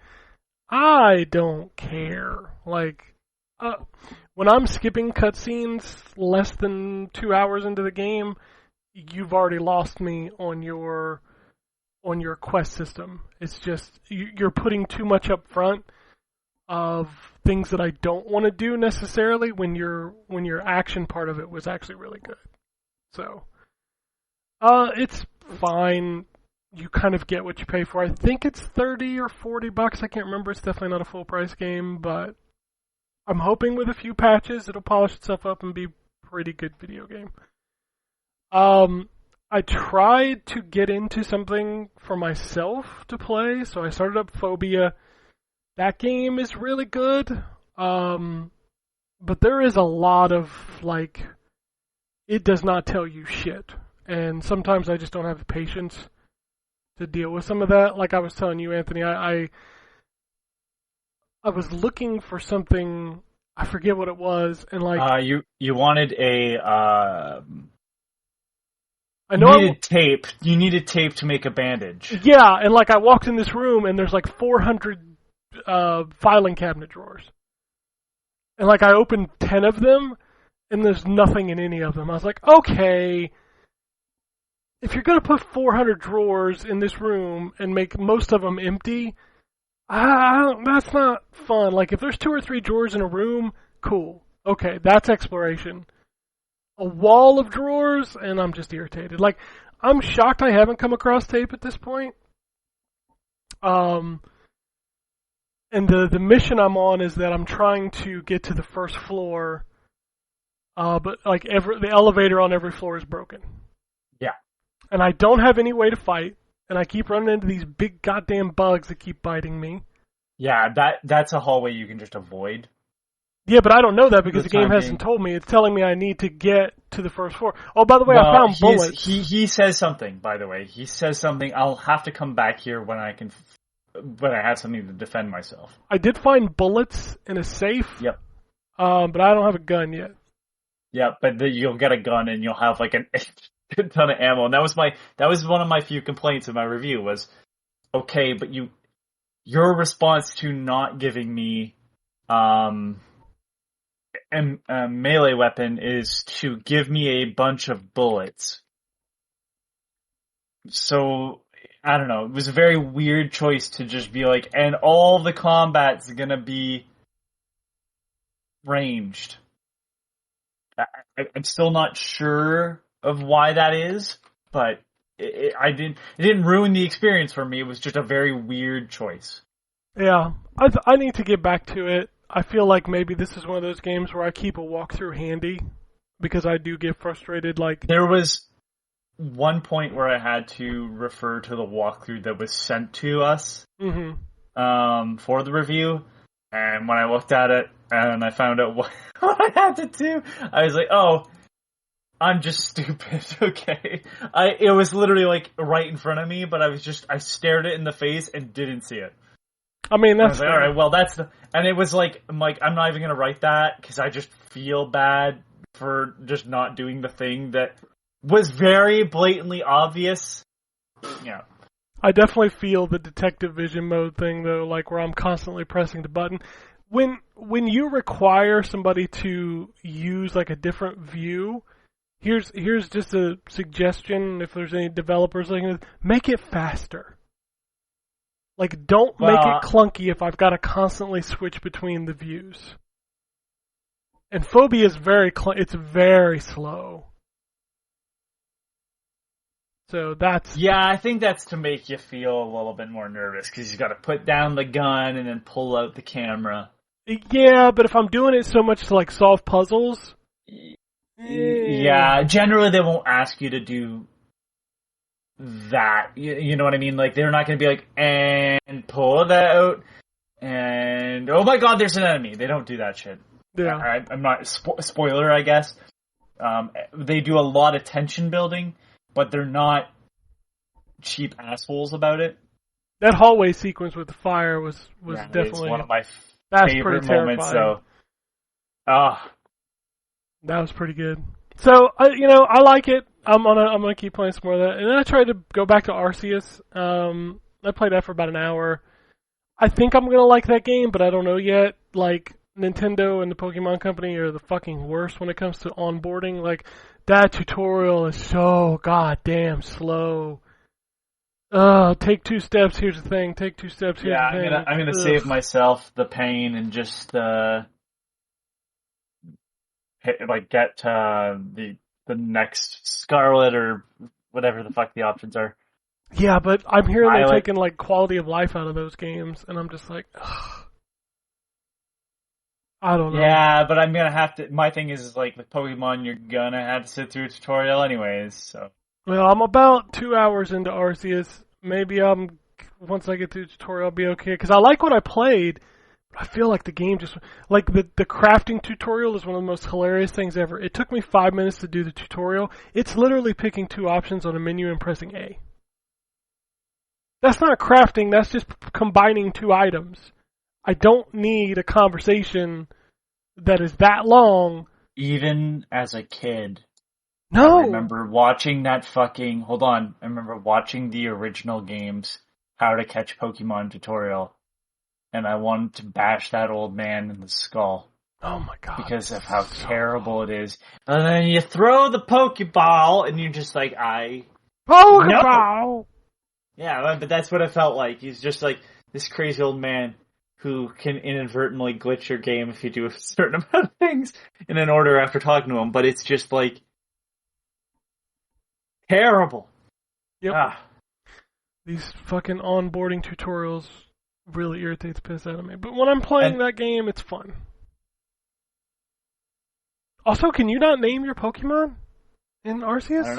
I don't care. Like, when I'm skipping cutscenes less than 2 hours into the game, you've already lost me on your quest system. It's just you're putting too much up front of things that I don't want to do necessarily when your action part of it was actually really good. So it's fine. You kind of get what you pay for. I think it's $30 or $40. I can't remember. It's definitely not a full price game, but I'm hoping with a few patches it'll polish itself up and be a pretty good video game. I tried to get into something for myself to play, so I started up Phobia. That game is really good, but there is a lot of, like, it does not tell you shit, and sometimes I just don't have the patience to deal with some of that. Like I was telling you, Anthony, I was looking for something. I forget what it was, and like you wanted a I know tape. You needed tape to make a bandage. Yeah, and like I walked in this room, and there's like 400 filing cabinet drawers, and like I opened 10 of them, and there's nothing in any of them. I was like, okay, if you're gonna put 400 drawers in this room and make most of them empty, that's not fun. Like, if there's 2 or 3 drawers in a room, cool. Okay, that's exploration. A wall of drawers, and I'm just irritated. Like, I'm shocked I haven't come across tape at this point. And the mission I'm on is that I'm trying to get to the first floor, but like the elevator on every floor is broken. Yeah. And I don't have any way to fight. And I keep running into these big goddamn bugs that keep biting me. Yeah, that's a hallway you can just avoid. Yeah, but I don't know that because the game hasn't told me. It's telling me I need to get to the first floor. Oh, by the way, I found bullets. He says something, by the way. He says something. I'll have to come back here when I have something to defend myself. I did find bullets in a safe. Yep. But I don't have a gun yet. Yeah, but you'll get a gun and you'll have like a ton of ammo. And that was one of my few complaints in my review was, okay, but your response to not giving me a melee weapon is to give me a bunch of bullets. So, I don't know, it was a very weird choice to just be like, and all the combat's gonna be ranged. I'm still not sure of why that is, but it didn't ruin the experience for me. It was just a very weird choice. Yeah, I need to get back to it. I feel like maybe this is one of those games where I keep a walkthrough handy because I do get frustrated. Like, there was one point where I had to refer to the walkthrough that was sent to us for the review, and when I looked at it and I found out what I had to do, I was like, oh, I'm just stupid. Okay, it was literally like right in front of me, but I stared it in the face and didn't see it. I mean, that's like, all right. Well, and it was like, I'm not even gonna write that because I just feel bad for just not doing the thing that was very blatantly obvious. Yeah, I definitely feel the detective vision mode thing though, like where I'm constantly pressing the button. When you require somebody to use like a different view, here's just a suggestion. If there's any developers looking at it, make it faster. Like, don't make it clunky if I've got to constantly switch between the views. And Phobia is it's very slow. So that's... Yeah, I think that's to make you feel a little bit more nervous, because you got to put down the gun and then pull out the camera. Yeah, but if I'm doing it so much to, like, solve puzzles... Yeah, generally they won't ask you to do that. You know what I mean? Like, they're not going to be like, and pull that out, and oh my god, there's an enemy. They don't do that shit. Yeah. I'm not, spoiler, I guess. They do a lot of tension building, but they're not cheap assholes about it. That hallway sequence with the fire was definitely one of my favorite moments, so. That was pretty good. So, I like it. I'm gonna keep playing some more of that. And then I tried to go back to Arceus. I played that for about an hour. I think I'm gonna like that game, but I don't know yet. Like, Nintendo and the Pokemon Company are the fucking worst when it comes to onboarding. Like, that tutorial is so goddamn slow. Take 2 steps, here's the thing. Take 2 steps, here's the thing. I'm gonna save myself the pain and just, get the next Scarlet or whatever the fuck the options are. Yeah, but I'm hearing they're taking like quality of life out of those games, and I'm just like, ugh. I don't know. Yeah, but I'm gonna have to. My thing is like with Pokemon, you're gonna have to sit through a tutorial anyways. So. Well, I'm about 2 hours into Arceus. Maybe once I get through the tutorial, I'll be okay. Because I like what I played. I feel like the game just... Like, the crafting tutorial is one of the most hilarious things ever. It took me 5 minutes to do the tutorial. It's literally picking 2 options on a menu and pressing A. That's not crafting, that's just combining 2 items. I don't need a conversation that is that long. Even as a kid, No. I remember watching that fucking... Hold on. I remember watching the original games, How to Catch Pokemon tutorial, and I wanted to bash that old man in the skull. Oh my god. Because of how terrible it is. And then you throw the Pokeball, and you're just like, Pokeball! No. Yeah, but that's what it felt like. He's just like this crazy old man who can inadvertently glitch your game if you do a certain amount of things in an order after talking to him. But it's just like terrible. Yep. Ah. These fucking onboarding tutorials really irritate the piss out of me. But when I'm playing that game, it's fun. Also, can you not name your Pokemon in Arceus? I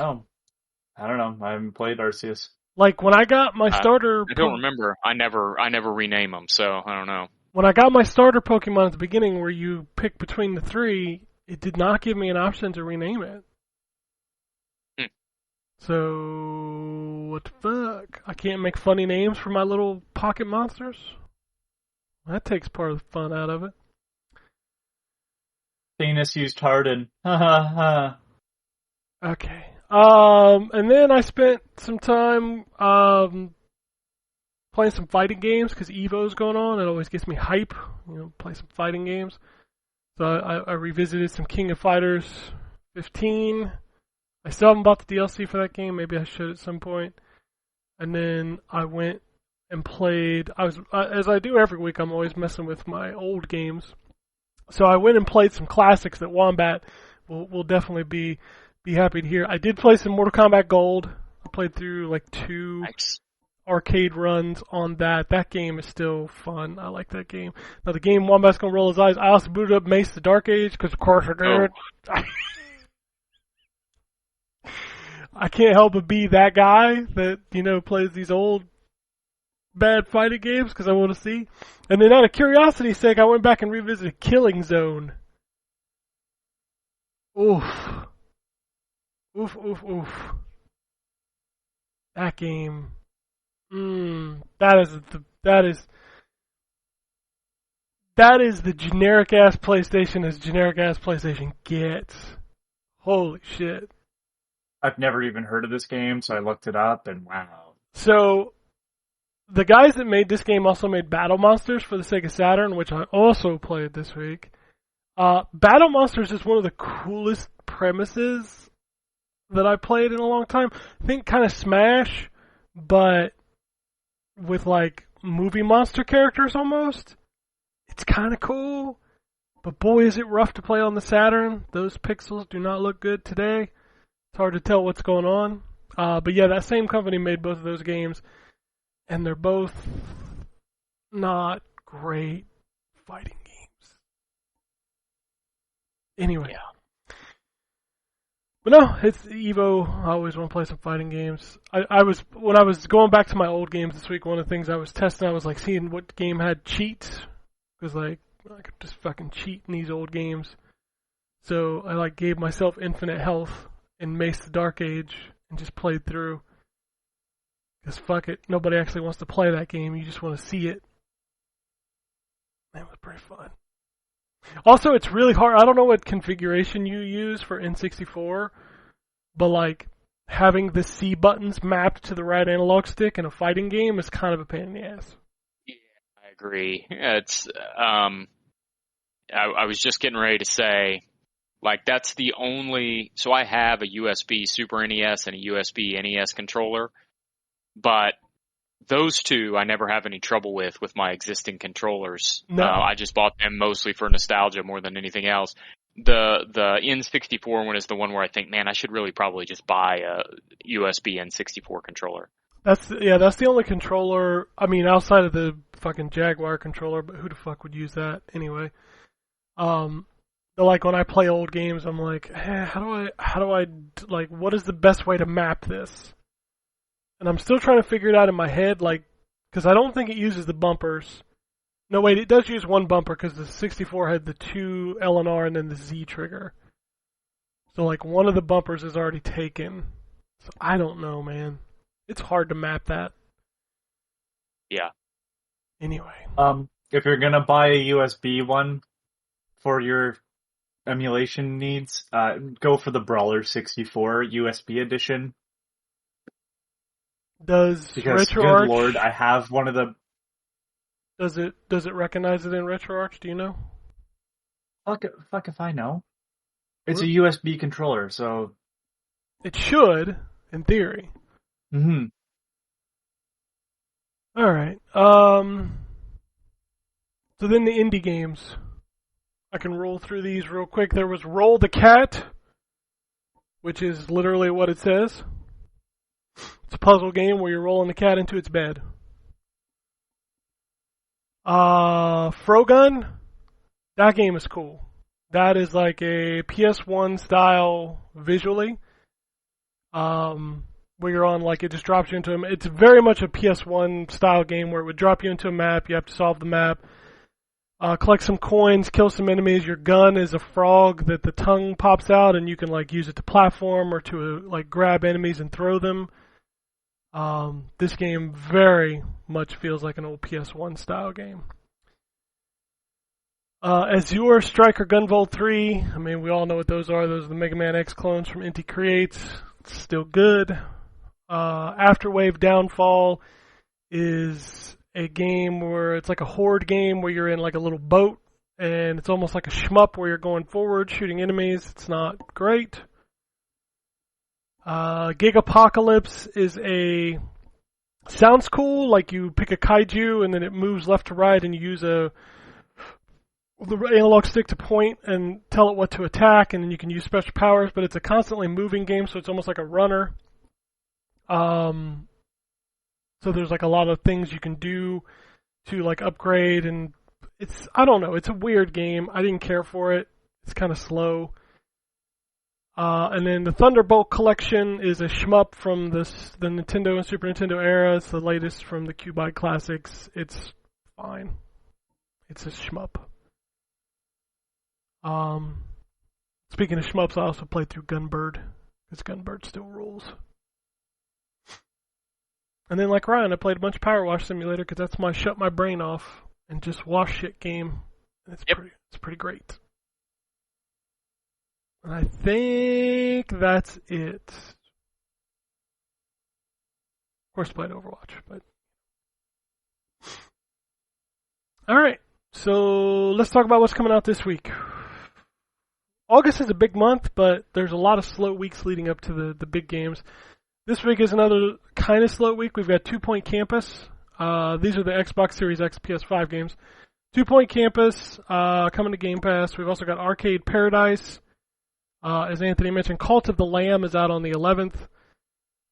don't know. I haven't played Arceus. Like, when I got my starter... I don't remember. I never rename them, so I don't know. When I got my starter Pokemon at the beginning where you pick between the three, it did not give me an option to rename it. So, what the fuck? I can't make funny names for my little pocket monsters? That takes part of the fun out of it. Venus used Harden. Ha ha ha. Okay. And then I spent some time playing some fighting games because EVO's going on. It always gets me hype, play some fighting games. So I revisited some King of Fighters 15. I still haven't bought the DLC for that game. Maybe I should at some point. And then I went and played. As I do every week, I'm always messing with my old games. So I went and played some classics that Wombat will definitely be happy to hear. I did play some Mortal Kombat Gold. I played through like 2 arcade runs on that. That game is still fun. I like that game. Now the game Wombat's gonna roll his eyes. I also booted up Mace the Dark Age because of course I did. Oh. I can't help but be that guy that, plays these old bad fighting games because I want to see. And then out of curiosity's sake, I went back and revisited Killing Zone. Oof. Oof, oof, oof. That game. That is the generic ass PlayStation as generic ass PlayStation gets. Holy shit. I've never even heard of this game, so I looked it up, and wow. So, the guys that made this game also made Battle Monsters for the Sega Saturn, which I also played this week. Battle Monsters is one of the coolest premises that I played in a long time. I think kind of Smash, but with like movie monster characters almost. It's kind of cool, but boy is it rough to play on the Saturn. Those pixels do not look good today. It's hard to tell what's going on. But yeah, that same company made both of those games, and they're both not great fighting games. Anyway. Yeah. But no, it's Evo. I always want to play some fighting games. When I was going back to my old games this week, one of the things I was testing, I was like seeing what game had cheats. Because like, I could just fucking cheat in these old games. So I like gave myself infinite health in Mace the Dark Age and just played through. Because fuck it, nobody actually wants to play that game, you just want to see it. That was pretty fun. Also, it's really hard, I don't know what configuration you use for N64, but like, having the C buttons mapped to the right analog stick in a fighting game is kind of a pain in the ass. Yeah, I agree. It's, I was just getting ready to say, like, that's the only... So I have a USB Super NES and a USB NES controller, but those two I never have any trouble with my existing controllers. No. I just bought them mostly for nostalgia more than anything else. The N64 one is the one where I think, man, I should really probably just buy a USB N64 controller. That's the only controller, I mean, outside of the fucking Jaguar controller, but who the fuck would use that anyway? Like when I play old games, I'm like, how do I, like, what is the best way to map this? And I'm still trying to figure it out in my head, like, because I don't think it uses the bumpers. No, wait, it does use one bumper because the 64 had the 2 L and R and then the Z trigger. So, like, one of the bumpers is already taken. So, I don't know, man. It's hard to map that. Yeah. Anyway. if you're gonna buy a USB one for your emulation needs, go for the Brawler 64 USB edition. Does Because, RetroArch, good lord, I have one of the... does it recognize it in RetroArch? Do you know? Fuck if I know. It's a USB controller, so... It should, in theory. Mm-hmm. Alright, so then the indie games. I can roll through these real quick. There was Roll the Cat, which is literally what it says. It's a puzzle game where you're rolling the cat into its bed. Frogun, that game is cool. That is like a PS1 style visually. Where you're on, like, it just drops you into a... It's very much a PS1 style game where it would drop you into a map. You have to solve the map. Collect some coins, kill some enemies. Your gun is a frog that the tongue pops out, and you can, like, use it to platform or to, like, grab enemies and throw them. This game very much feels like an old PS1 style game. Azure Striker Gunvolt 3. I mean, we all know what those are. Those are the Mega Man X clones from Inti Creates. It's still good. Afterwave Downfall is a game where it's like a horde game where you're in like a little boat and it's almost like a shmup where you're going forward shooting enemies. It's not great. Gigapocalypse is sounds cool, like you pick a kaiju and then it moves left to right and you use the analog stick to point and tell it what to attack, and then you can use special powers, but it's a constantly moving game, so it's almost like a runner. So there's like a lot of things you can do to like upgrade, and I don't know, it's a weird game. I didn't care for it. It's kind of slow. And then the Thunderbolt Collection is a shmup from the Nintendo and Super Nintendo era. It's the latest from the Cubide Classics. It's fine. It's a shmup. Speaking of shmups, I also played through Gunbird, because Gunbird still rules. And then, like Ryan, I played a bunch of Power Wash Simulator, because that's my shut my brain off and just wash shit game. And it's pretty great. And I think that's it. Of course, I played Overwatch, but... Alright, so let's talk about what's coming out this week. August is a big month, but there's a lot of slow weeks leading up to the big games. This week is another kind of slow week. We've got 2 Point Campus. These are the Xbox Series X PS5 games. 2 Point Campus coming to Game Pass. We've also got Arcade Paradise. As Anthony mentioned, Cult of the Lamb is out on the 11th.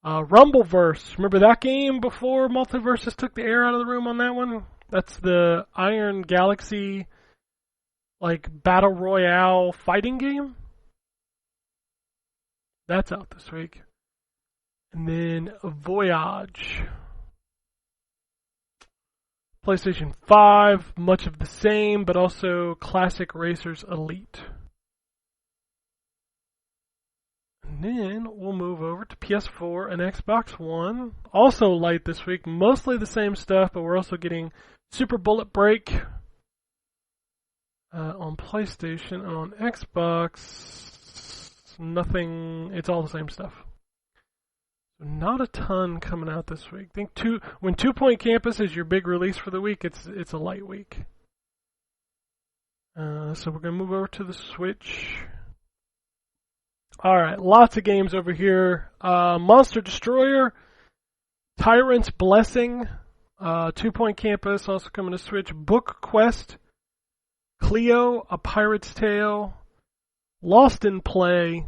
Rumbleverse. Remember that game before Multiverses took the air out of the room on that one? That's the Iron Galaxy, like, Battle Royale fighting game. That's out this week. And then Voyage. PlayStation 5, much of the same, but also Classic Racers Elite. And then we'll move over to PS4 and Xbox One. Also light this week, mostly the same stuff, but we're also getting Super Bullet Break on PlayStation. On Xbox, nothing, it's all the same stuff. Not a ton coming out this week. I think when 2 Point Campus is your big release for the week, it's a light week. So we're going to move over to the Switch. Alright, lots of games over here. Monster Destroyer, Tyrant's Blessing, 2 Point Campus, also coming to Switch. Book Quest, Cleo, A Pirate's Tale, Lost in Play,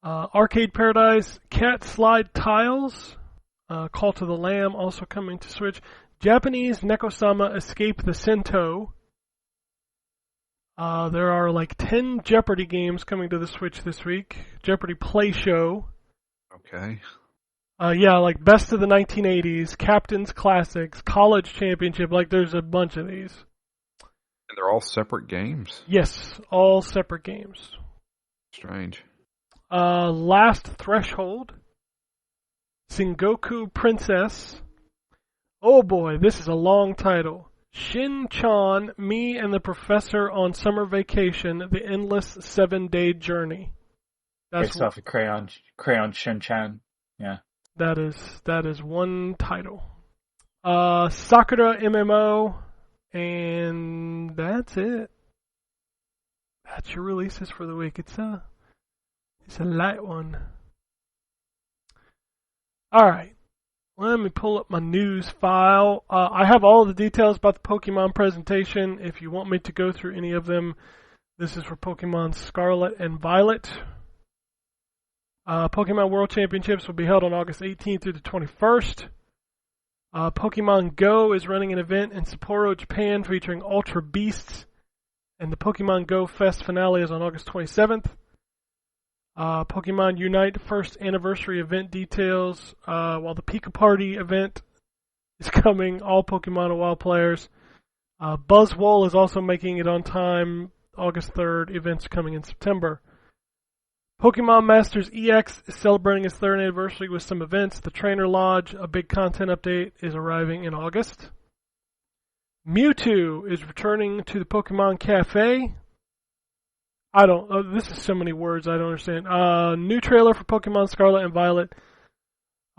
Arcade Paradise, Cat Slide Tiles, Call to the Lamb, also coming to Switch. Japanese Nekosama Escape the Sento. There are like 10 Jeopardy games coming to the Switch this week. Jeopardy Play Show. Okay. Yeah, like Best of the 1980s, Captain's Classics, College Championship, like there's a bunch of these. And they're all separate games? Yes, all separate games. Strange. Last Threshold, Sengoku Princess. Oh boy, this is a long title. Shin-chan, Me and the Professor on Summer Vacation, The Endless 7-Day Journey. Based off of Crayon Shin-chan. Yeah. That is one title. Sakura MMO, and that's it. That's your releases for the week. It's a light one. Alright. Let me pull up my news file. I have all the details about the Pokemon presentation. If you want me to go through any of them, this is for Pokemon Scarlet and Violet. Pokemon World Championships will be held on August 18th through the 21st. Pokemon Go is running an event in Sapporo, Japan, featuring Ultra Beasts, and the Pokemon Go Fest finale is on August 27th. Pokemon Unite first anniversary event details, while the Pika Party event is coming, all Pokemon and WoW players. Buzzwole is also making it on time, August 3rd, events coming in September. Pokemon Masters EX is celebrating its 3rd anniversary with some events. The Trainer Lodge, a big content update, is arriving in August. Mewtwo is returning to the Pokemon Cafe. This is so many words I don't understand. New trailer for Pokemon Scarlet and Violet.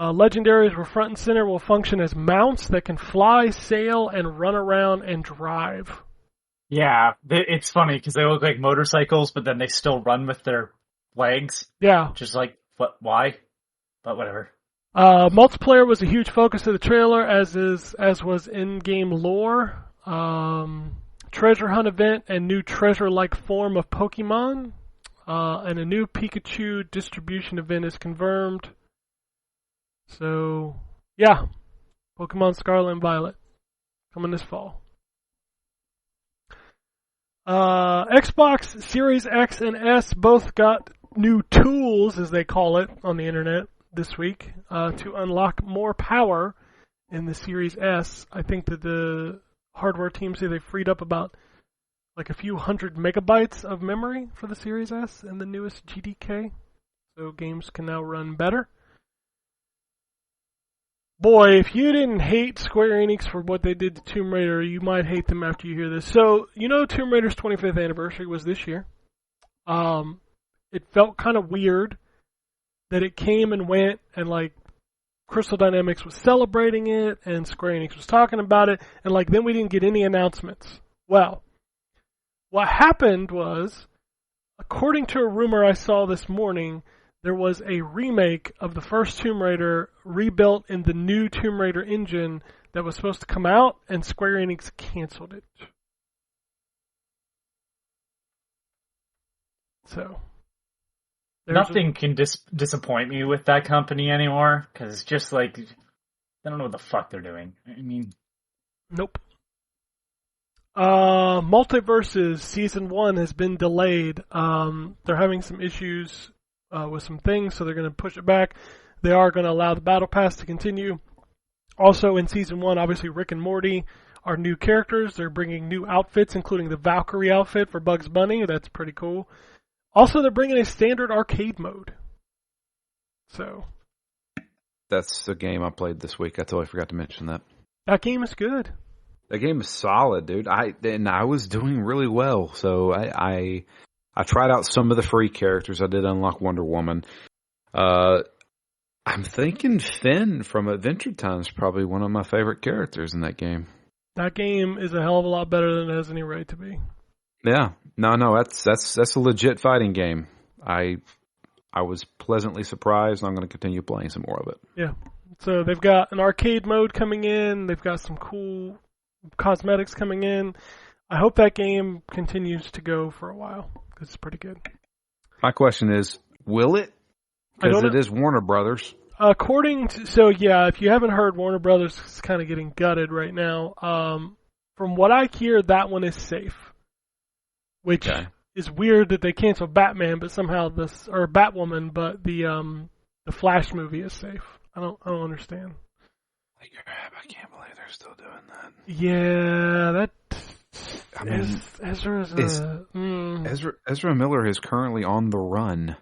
Legendaries were front and center, will function as mounts that can fly, sail, and run around and drive. Yeah, it's funny because they look like motorcycles, but then they still run with their legs. Yeah. Just like, why? But whatever. Multiplayer was a huge focus of the trailer, as was in-game lore. Treasure hunt event and new treasure-like form of Pokemon. And a new Pikachu distribution event is confirmed. So, yeah. Pokemon Scarlet and Violet. Coming this fall. Xbox Series X and S both got new tools, as they call it on the internet this week, to unlock more power in the Series S. I think that the hardware team say they freed up about like a few hundred megabytes of memory for the Series S and the newest GDK. So games can now run better. Boy, if you didn't hate Square Enix for what they did to Tomb Raider, you might hate them after you hear this. So, Tomb Raider's 25th anniversary was this year. It felt kind of weird that it came and went, and like Crystal Dynamics was celebrating it, and Square Enix was talking about it, and like then we didn't get any announcements. Well, what happened was, according to a rumor I saw this morning, there was a remake of the first Tomb Raider rebuilt in the new Tomb Raider engine that was supposed to come out, and Square Enix canceled it. So, nothing can disappoint me with that company anymore, because it's just like, I don't know what the fuck they're doing. I mean... Nope. Multiverses Season 1 has been delayed. They're having some issues with some things, so they're going to push it back. They are going to allow the Battle Pass to continue. Also in Season 1, obviously Rick and Morty are new characters. They're bringing new outfits, including the Valkyrie outfit for Bugs Bunny. That's pretty cool. Also, they're bringing a standard arcade mode. So, that's the game I played this week. I totally forgot to mention that. That game is good. That game is solid, dude. I was doing really well. So I tried out some of the free characters. I did unlock Wonder Woman. I'm thinking Finn from Adventure Time is probably one of my favorite characters in that game. That game is a hell of a lot better than it has any right to be. Yeah. No, that's a legit fighting game. I was pleasantly surprised, and I'm going to continue playing some more of it. Yeah. So they've got an arcade mode coming in. They've got some cool cosmetics coming in. I hope that game continues to go for a while, because it's pretty good. My question is, will it? Because it is Warner Brothers. If you haven't heard, Warner Brothers is kind of getting gutted right now. From what I hear, that one is safe. Which is weird that they canceled Batman, but somehow Batwoman, but the Flash movie is safe. I don't understand. I can't believe they're still doing that. Yeah, Ezra Miller is currently on the run.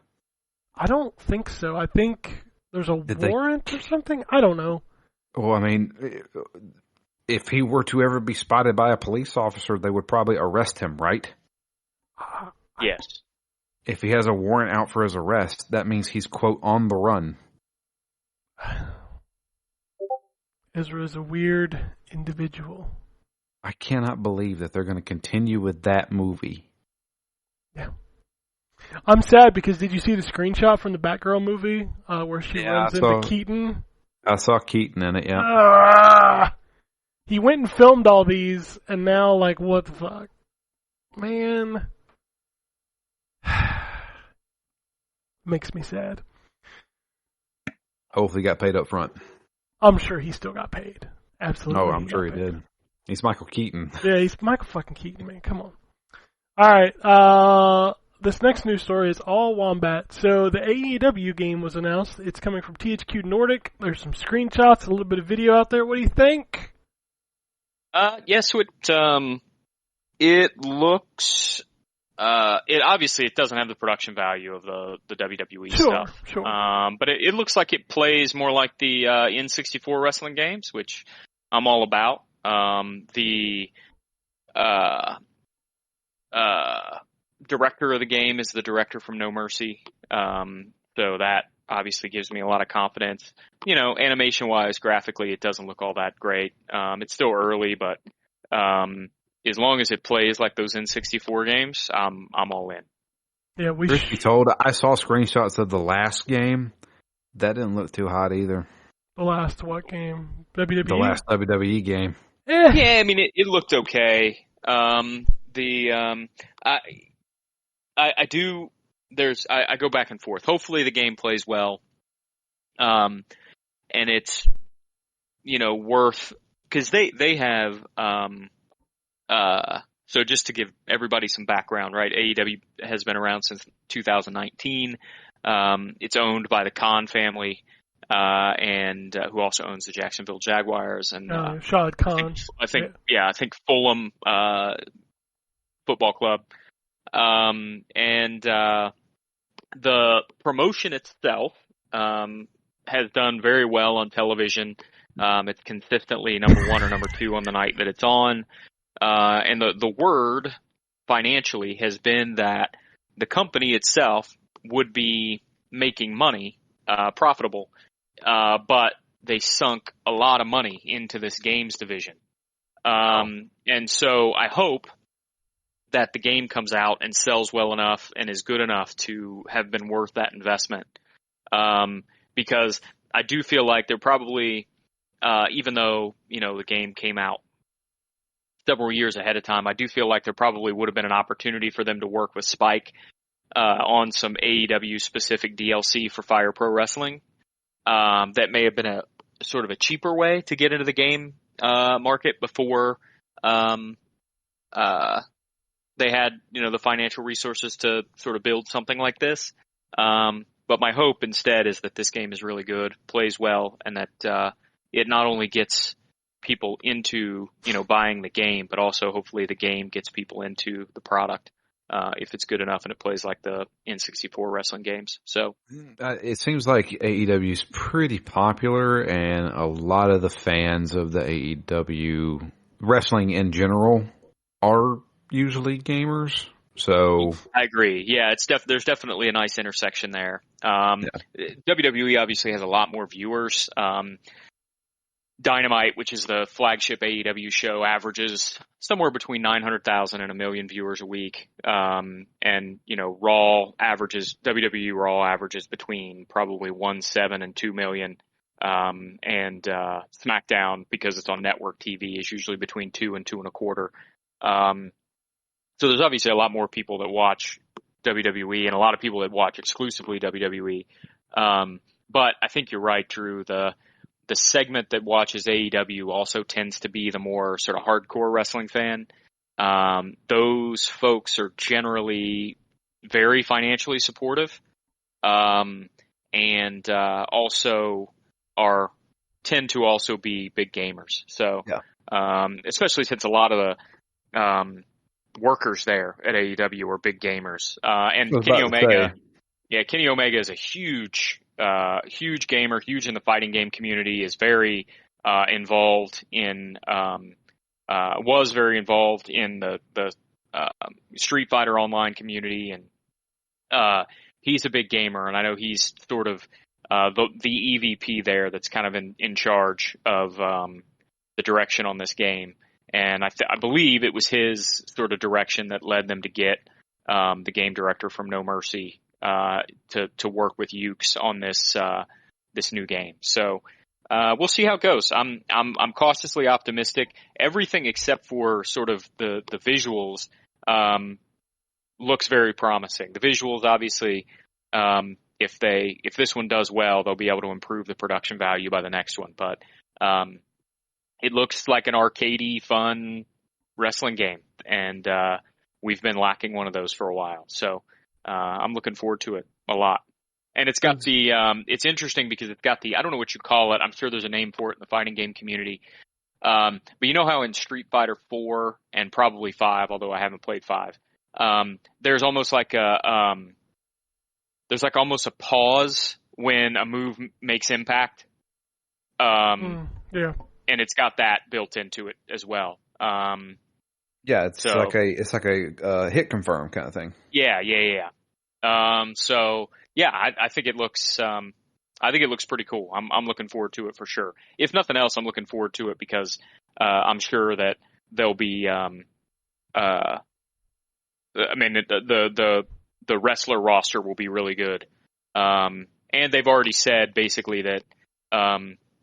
I don't think so. I think there's a warrant or something. I don't know. Well, I mean, if he were to ever be spotted by a police officer, they would probably arrest him, right? Yes. If he has a warrant out for his arrest, that means he's, quote, on the run. Ezra is a weird individual. I cannot believe that they're going to continue with that movie. Yeah. I'm sad because did you see the screenshot from the Batgirl movie where she runs into Keaton? I saw Keaton in it, yeah. He went and filmed all these, and now, like, what the fuck? Man. Makes me sad. Hopefully he got paid up front. I'm sure he still got paid. Absolutely. Oh, I'm sure he did. He's Michael Keaton. Yeah, he's Michael fucking Keaton, man. Come on. Alright, this next news story is all Wombat. So the AEW game was announced. It's coming from THQ Nordic. There's some screenshots, a little bit of video out there. What do you think? Yes, it looks. It doesn't have the production value of the WWE stuff. Sure. But it looks like it plays more like the N64 wrestling games, which I'm all about. The director of the game is the director from No Mercy, so that obviously gives me a lot of confidence. You know, animation-wise, graphically, it doesn't look all that great. It's still early, but as long as it plays like those N64 games, I'm all in. Yeah, Truth be told, I saw screenshots of the last game. That didn't look too hot either. The last what game? WWE? The last WWE game. Yeah, I mean, it looked okay. I go back and forth. Hopefully the game plays well. And it's, worth, cause they have, so just to give everybody some background, right? AEW has been around since 2019. It's owned by the Khan family, and who also owns the Jacksonville Jaguars and Shad Khan. I think Fulham Football Club. And the promotion itself has done very well on television. It's consistently number one or number two on the night that it's on. And the word financially has been that the company itself would be making money, profitable, but they sunk a lot of money into this games division. And so I hope that the game comes out and sells well enough and is good enough to have been worth that investment. Because I do feel like they're probably, even though, the game came out several years ahead of time, I do feel like there probably would have been an opportunity for them to work with Spike on some AEW specific DLC for Fire Pro Wrestling. That may have been a sort of a cheaper way to get into the game market before they had, the financial resources to sort of build something like this. But my hope instead is that this game is really good, plays well, and that it not only gets people into, buying the game, but also hopefully the game gets people into the product if it's good enough and it plays like the N64 wrestling games. So it seems like AEW is pretty popular, and a lot of the fans of the AEW wrestling in general are usually gamers. So I agree. Yeah, there's definitely a nice intersection there. WWE obviously has a lot more viewers. Dynamite, which is the flagship AEW show, averages somewhere between 900,000 and 1 million viewers a week. And, WWE Raw averages between probably 1.7 and 2 million. And SmackDown, because it's on network TV, is usually between 2 and 2.25. So there's obviously a lot more people that watch WWE and a lot of people that watch exclusively WWE. But I think you're right, Drew. The segment that watches AEW also tends to be the more sort of hardcore wrestling fan. Those folks are generally very financially supportive, and also tend to also be big gamers. So, especially since a lot of the workers there at AEW are big gamers. And Kenny Omega, Kenny Omega is a huge gamer, huge in the fighting game community, is very involved in was very involved in the Street Fighter Online community, and he's a big gamer, and I know he's sort of the EVP there that's kind of in charge of the direction on this game. And I believe it was his sort of direction that led them to get the game director from No Mercy to work with Ukes on this new game. So we'll see how it goes. I'm cautiously optimistic. Everything except for sort of the visuals looks very promising. The visuals, obviously, if this one does well, they'll be able to improve the production value by the next one. But it looks like an arcadey, fun wrestling game, and we've been lacking one of those for a while. So I'm looking forward to it a lot. And it's got it's interesting because it's got I don't know what you call it. I'm sure there's a name for it in the fighting game community. But you know how in Street Fighter 4 and probably 5, although I haven't played 5, there's almost like there's like almost a pause when a move makes impact. Yeah. And it's got that built into it as well. Yeah, it's like a hit confirm kind of thing. Yeah. So yeah, I think it looks pretty cool. I'm looking forward to it for sure. If nothing else, I'm looking forward to it because I'm sure that there'll be I mean the wrestler roster will be really good. And they've already said basically that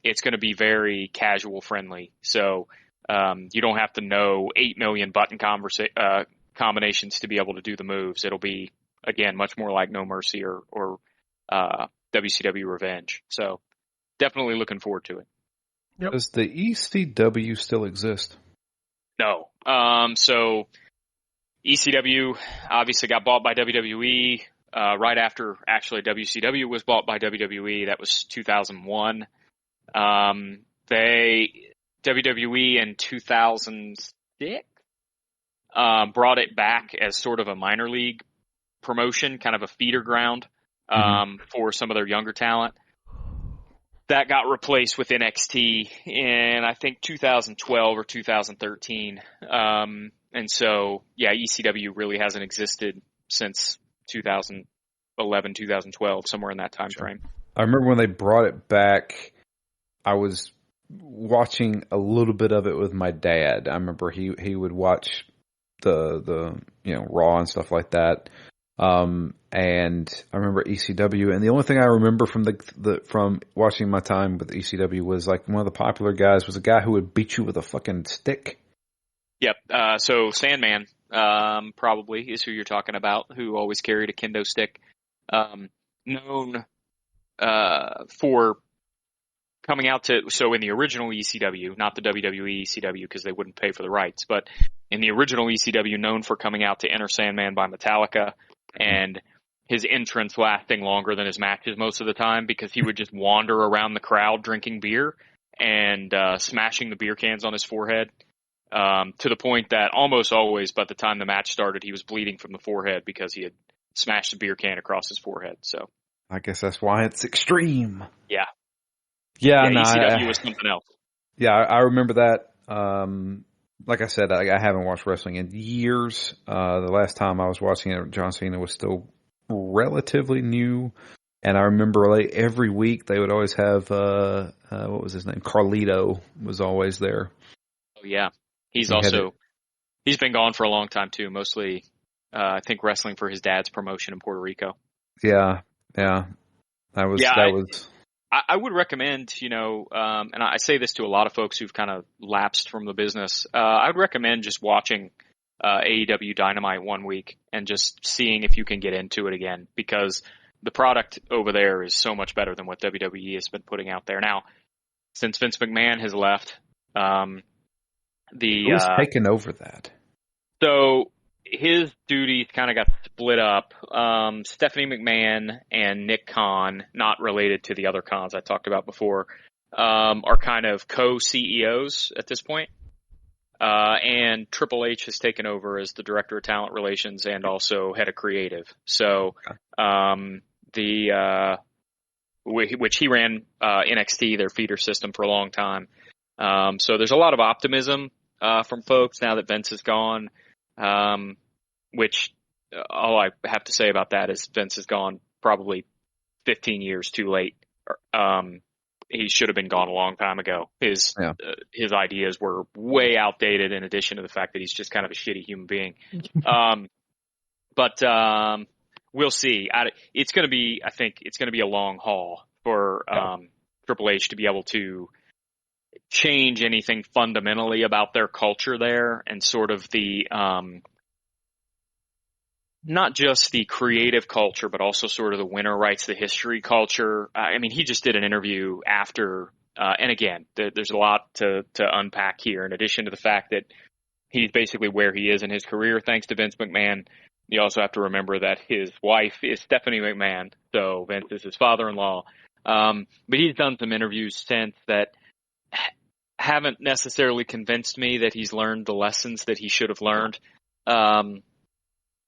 it's going to be very casual friendly. So you don't have to know 8 million button combinations to be able to do the moves. It'll be, again, much more like No Mercy or WCW Revenge. So definitely looking forward to it. Yep. Does the ECW still exist? No. So ECW obviously got bought by WWE right after actually WCW was bought by WWE. That was 2001. WWE in 2006 brought it back as sort of a minor league promotion, kind of a feeder ground for some of their younger talent. That got replaced with NXT in, I think, 2012 or 2013. And so, yeah, ECW really hasn't existed since 2011, 2012, somewhere in that time frame. I remember when they brought it back, I was watching a little bit of it with my dad. I remember he would watch the Raw and stuff like that. And I remember ECW, and the only thing I remember from from watching my time with ECW was like one of the popular guys was a guy who would beat you with a fucking stick. Yep. So Sandman probably is who you're talking about, who always carried a kendo stick, known for coming out to, so in the original ECW, not the WWE ECW because they wouldn't pay for the rights, but in the original ECW, known for coming out to Enter Sandman by Metallica, and his entrance lasting longer than his matches most of the time because he would just wander around the crowd drinking beer and smashing the beer cans on his forehead to the point that almost always by the time the match started, he was bleeding from the forehead because he had smashed a beer can across his forehead. So I guess that's why it's extreme. Yeah. Yeah, no, ECW was something else. Yeah, I remember that. Like I said, I haven't watched wrestling in years. The last time I was watching it, John Cena was still relatively new. And I remember like every week they would always have, what was his name? Carlito was always there. Oh, yeah. He's been gone for a long time too. Mostly, I think wrestling for his dad's promotion in Puerto Rico. Yeah. That was. I would recommend, and I say this to a lot of folks who've kind of lapsed from the business. I would recommend just watching AEW Dynamite one week and just seeing if you can get into it again, because the product over there is so much better than what WWE has been putting out there. Now, since Vince McMahon has left, who's taken over that? So his duties kind of got split up. Stephanie McMahon and Nick Khan, not related to the other Khans I talked about before, are kind of co-CEOs at this point. And Triple H has taken over as the Director of Talent Relations and also Head of Creative. So, which he ran NXT, their feeder system, for a long time. So there's a lot of optimism from folks now that Vince is gone, which all I have to say about that is Vince is gone probably 15 years too late. He should have been gone a long time ago. His ideas were way outdated, in addition to the fact that he's just kind of a shitty human being. But we'll see. I think it's going to be a long haul for Triple H to be able to change anything fundamentally about their culture there, and sort of the not just the creative culture, but also sort of the winner writes the history culture. I mean, he just did an interview after, and again, there's a lot to unpack here, in addition to the fact that he's basically where he is in his career thanks to Vince McMahon. You also have to remember that his wife is Stephanie McMahon, so Vince is his father-in-law. But he's done some interviews since that haven't necessarily convinced me that he's learned the lessons that he should have learned.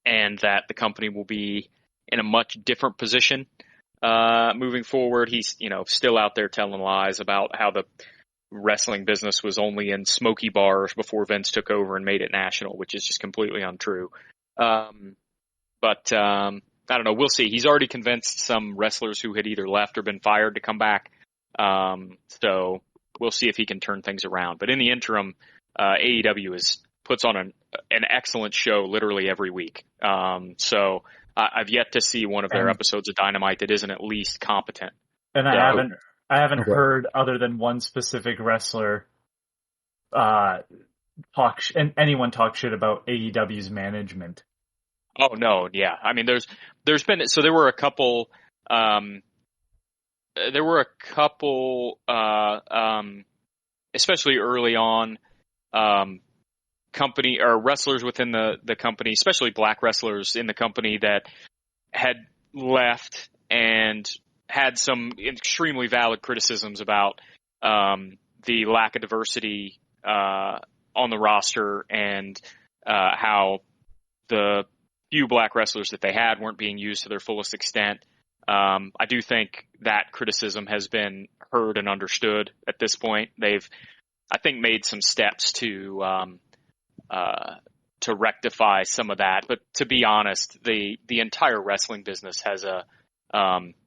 And that the company will be in a much different position moving forward. He's, still out there telling lies about how the wrestling business was only in smoky bars before Vince took over and made it national, which is just completely untrue. But I don't know. We'll see. He's already convinced some wrestlers who had either left or been fired to come back. So we'll see if he can turn things around. But in the interim, AEW puts on an excellent show literally every week. So I've yet to see one of their episodes of Dynamite that isn't at least competent. And I haven't heard, other than one specific wrestler anyone talk shit about AEW's management. Oh no, yeah. I mean, there were a couple especially early on, company or wrestlers within the company, especially black wrestlers in the company, that had left and had some extremely valid criticisms about the lack of diversity on the roster, and how the few black wrestlers that they had weren't being used to their fullest extent. I do think that criticism has been heard and understood at this point. They've, I think, made some steps to rectify some of that. But to be honest, the entire wrestling business has a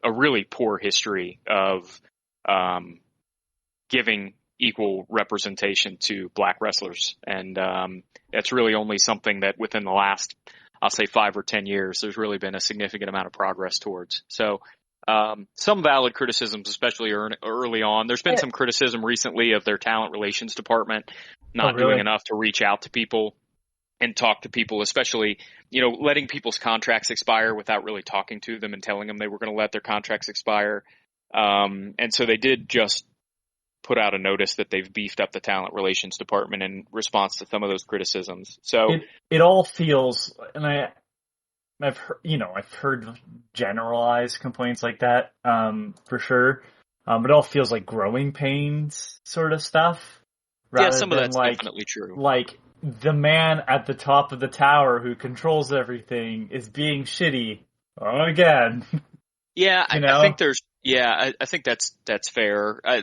really poor history of giving equal representation to black wrestlers. And that's really only something that within the last, I'll say 5 or 10 years, there's really been a significant amount of progress towards. So some valid criticisms, especially early on. There's been some criticism recently of their talent relations department not doing enough to reach out to people and talk to people, especially, letting people's contracts expire without really talking to them and telling them they were going to let their contracts expire. And so they did just put out a notice that they've beefed up the talent relations department in response to some of those criticisms. So it all feels, and I've heard generalized complaints like that, for sure. But it all feels like growing pains sort of stuff. Yeah, some of that's definitely true. Like the man at the top of the tower who controls everything is being shitty again. Yeah, I think I think that's fair. I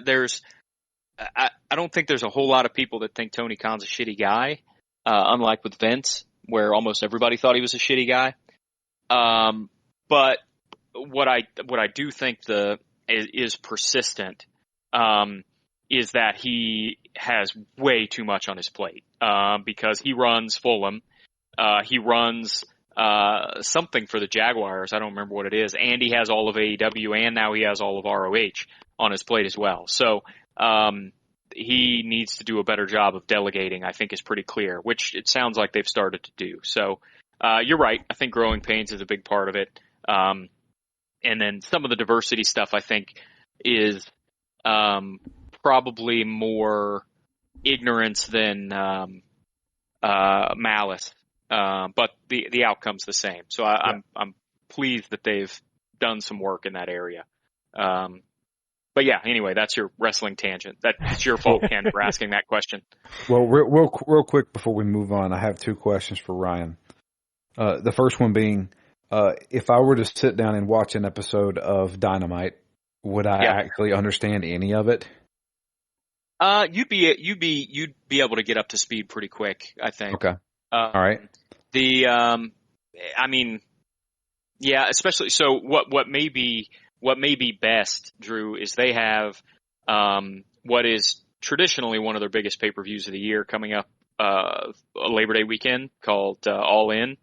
don't think there's a whole lot of people that think Tony Khan's a shitty guy, unlike with Vince, where almost everybody thought he was a shitty guy. But what I do think is persistent, is that he has way too much on his plate, because he runs Fulham, he runs something for the Jaguars. I don't remember what it is, and he has all of AEW, and now he has all of ROH on his plate as well. So he needs to do a better job of delegating, I think is pretty clear, which it sounds like they've started to do. So you're right. I think growing pains is a big part of it. And then some of the diversity stuff, I think, is probably more ignorance than malice. But the outcome's the same. So I'm pleased that they've done some work in that area. But yeah, anyway, that's your wrestling tangent. That's your fault, Ken, for asking that question. Well, real quick before we move on, I have 2 questions for Ryan. The first one being, if I were to sit down and watch an episode of Dynamite, would I actually understand any of it? You'd be able to get up to speed pretty quick, I think. Okay. All right. I mean, yeah, especially so. What may be best, Drew, is they have what is traditionally one of their biggest pay-per-views of the year coming up Labor Day weekend called All In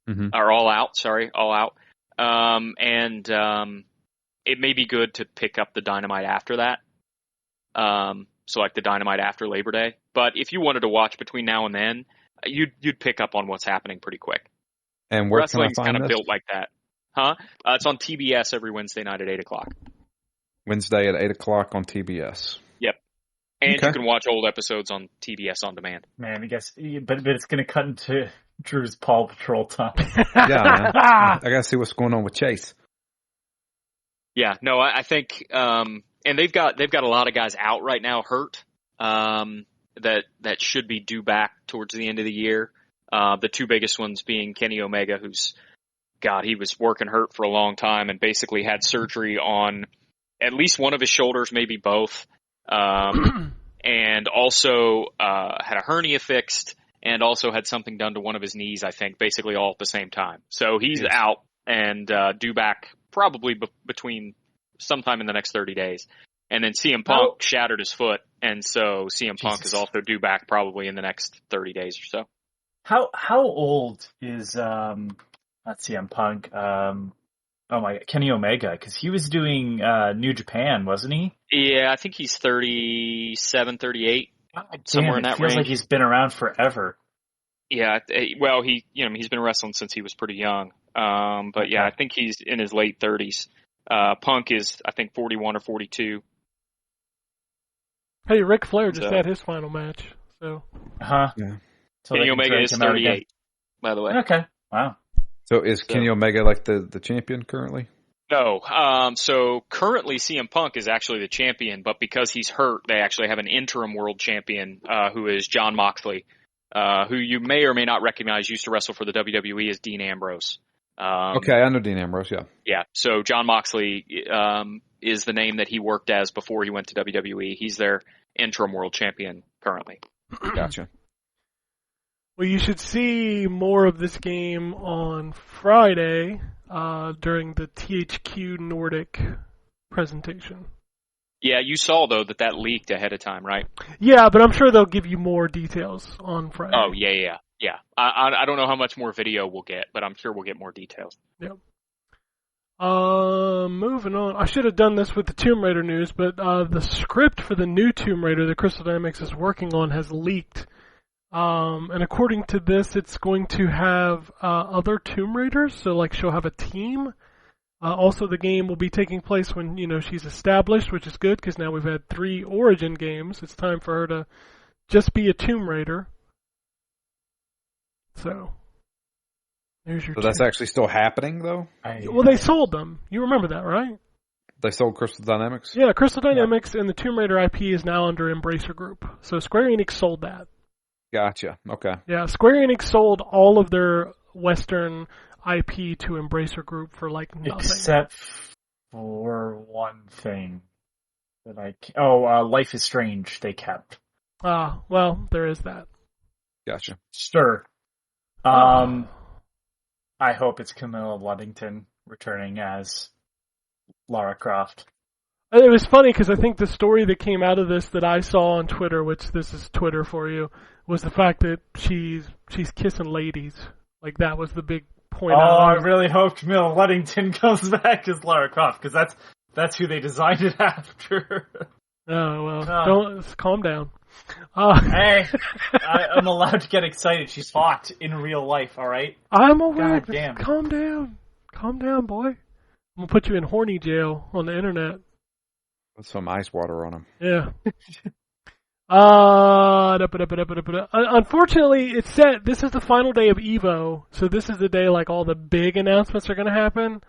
or All Out. Sorry, All Out. And it may be good to pick up the Dynamite after that. So like the Dynamite after Labor Day. But if you wanted to watch between now and then, you'd pick up on what's happening pretty quick. And where Wrestling's can I find kind of this? built like that. Huh? It's on TBS every Wednesday night at 8 o'clock. Wednesday at 8 o'clock on TBS. Yep. And Okay. you can watch old episodes on TBS On Demand. Man, I guess, but it's going to cut into Drew's Paw Patrol time. Yeah, man. I got to see what's going on with Chase. Yeah, no, I think, and they've got a lot of guys out right now hurt, that should be due back towards the end of the year. The two biggest ones being Kenny Omega, he was working hurt for a long time and basically had surgery on at least one of his shoulders, maybe both. And also, had a hernia fixed and also had something done to one of his knees, I think, basically all at the same time. So he's out and, due back probably between sometime in the next 30 days. And then CM Punk shattered his foot. And so CM Punk is also due back probably in the next 30 days or so. How old is, not CM Punk, Kenny Omega? Because he was doing New Japan, wasn't he? Yeah, I think he's 37, 38, somewhere in that range. It feels like he's been around forever. Yeah, well, he's been wrestling since he was pretty young. But yeah, I think he's in his late 30s. Punk is, I think, 41 or 42. Hey, Ric Flair just had his final match. So. Yeah. So Kenny Omega is 38, by the way. Okay. Wow. So is Kenny Omega like the champion currently? No. So currently CM Punk is actually the champion, but because he's hurt, they actually have an interim world champion, who is Jon Moxley, who you may or may not recognize, used to wrestle for the WWE as Dean Ambrose. Okay, I know Dean Ambrose, yeah. Yeah, so Jon Moxley is the name that he worked as before he went to WWE. He's their interim world champion currently. Gotcha. Well, you should see more of this game on Friday during the THQ Nordic presentation. Yeah, you saw, though, that leaked ahead of time, right? Yeah, but I'm sure they'll give you more details on Friday. Oh, yeah. I don't know how much more video we'll get, but I'm sure we'll get more details. Yep. Moving on. I should have done this with the Tomb Raider news, but the script for the new Tomb Raider that Crystal Dynamics is working on has leaked. And according to this, it's going to have other Tomb Raiders, so like she'll have a team. Also, the game will be taking place when, she's established, which is good because now we've had 3 Origin games. It's time for her to just be a Tomb Raider. So, there's your. So that's actually still happening, though? Well, they sold them. You remember that, right? They sold Crystal Dynamics? Yeah, Crystal Dynamics and the Tomb Raider IP is now under Embracer Group. So Square Enix sold that. Gotcha. Okay. Yeah, Square Enix sold all of their Western IP to Embracer Group for like nothing. Except for one thing that Life is Strange they kept. Well, there is that. Gotcha. Sure. I hope it's Camilla Luddington returning as Lara Croft. It was funny because I think the story that came out of this that I saw on Twitter, which this is Twitter for you, was the fact that she's kissing ladies. Like that was the big point. I really hope Camilla Luddington comes back as Lara Croft because that's who they designed it after. Don't calm down. Hey, I'm allowed to get excited. She's hot in real life, all right? I'm aware. God damn. Calm down, boy. I'm gonna put you in horny jail on the internet. With some ice water on them. Yeah. Unfortunately, it's set. This is the final day of Evo, so this is the day like all the big announcements are gonna happen.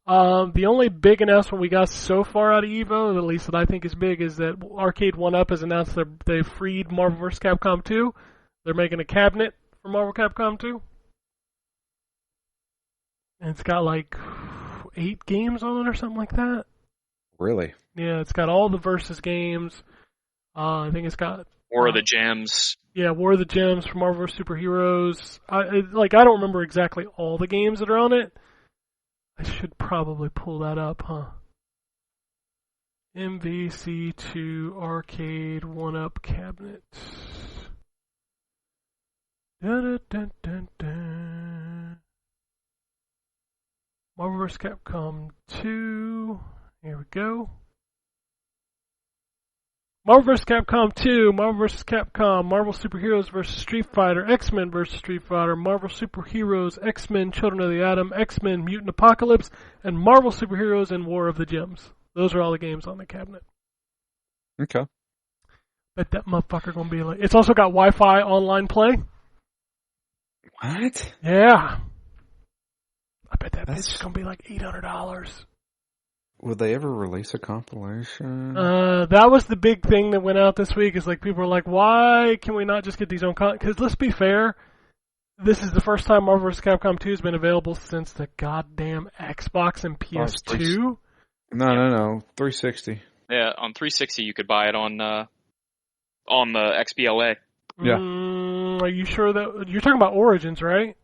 The only big announcement we got so far out of Evo, at least that I think is big, is that Arcade 1UP has announced they've freed Marvel vs. Capcom 2. They're making a cabinet for Marvel Capcom 2. And it's got like 8 games on it or something like that. Really? Yeah, it's got all the Versus games. I think it's got War of the Gems. Yeah, War of the Gems from Marvel vs. Superheroes. I don't remember exactly all the games that are on it. I should probably pull that up, huh? MVC2 Arcade 1-Up Cabinet. Dun-dun-dun-dun-dun. Marvel vs. Capcom 2. Here we go. Marvel vs. Capcom 2, Marvel vs. Capcom, Marvel Superheroes vs. Street Fighter, X-Men vs. Street Fighter, Marvel Superheroes, X-Men Children of the Atom, X-Men Mutant Apocalypse, and Marvel Superheroes and War of the Gems. Those are all the games on the cabinet. Okay. Bet that motherfucker gonna be like... It's also got Wi-Fi online play. What? Yeah. I bet that bitch is gonna be like $800. Would they ever release a compilation? That was the big thing that went out this week. Is like people are like, why can we not just get these on? Because let's be fair, this is the first time Marvel vs. Capcom 2 has been available since the goddamn Xbox and PS2. No. 360. Yeah, on 360 you could buy it on the XBLA. Yeah. Are you sure that you're talking about Origins, right?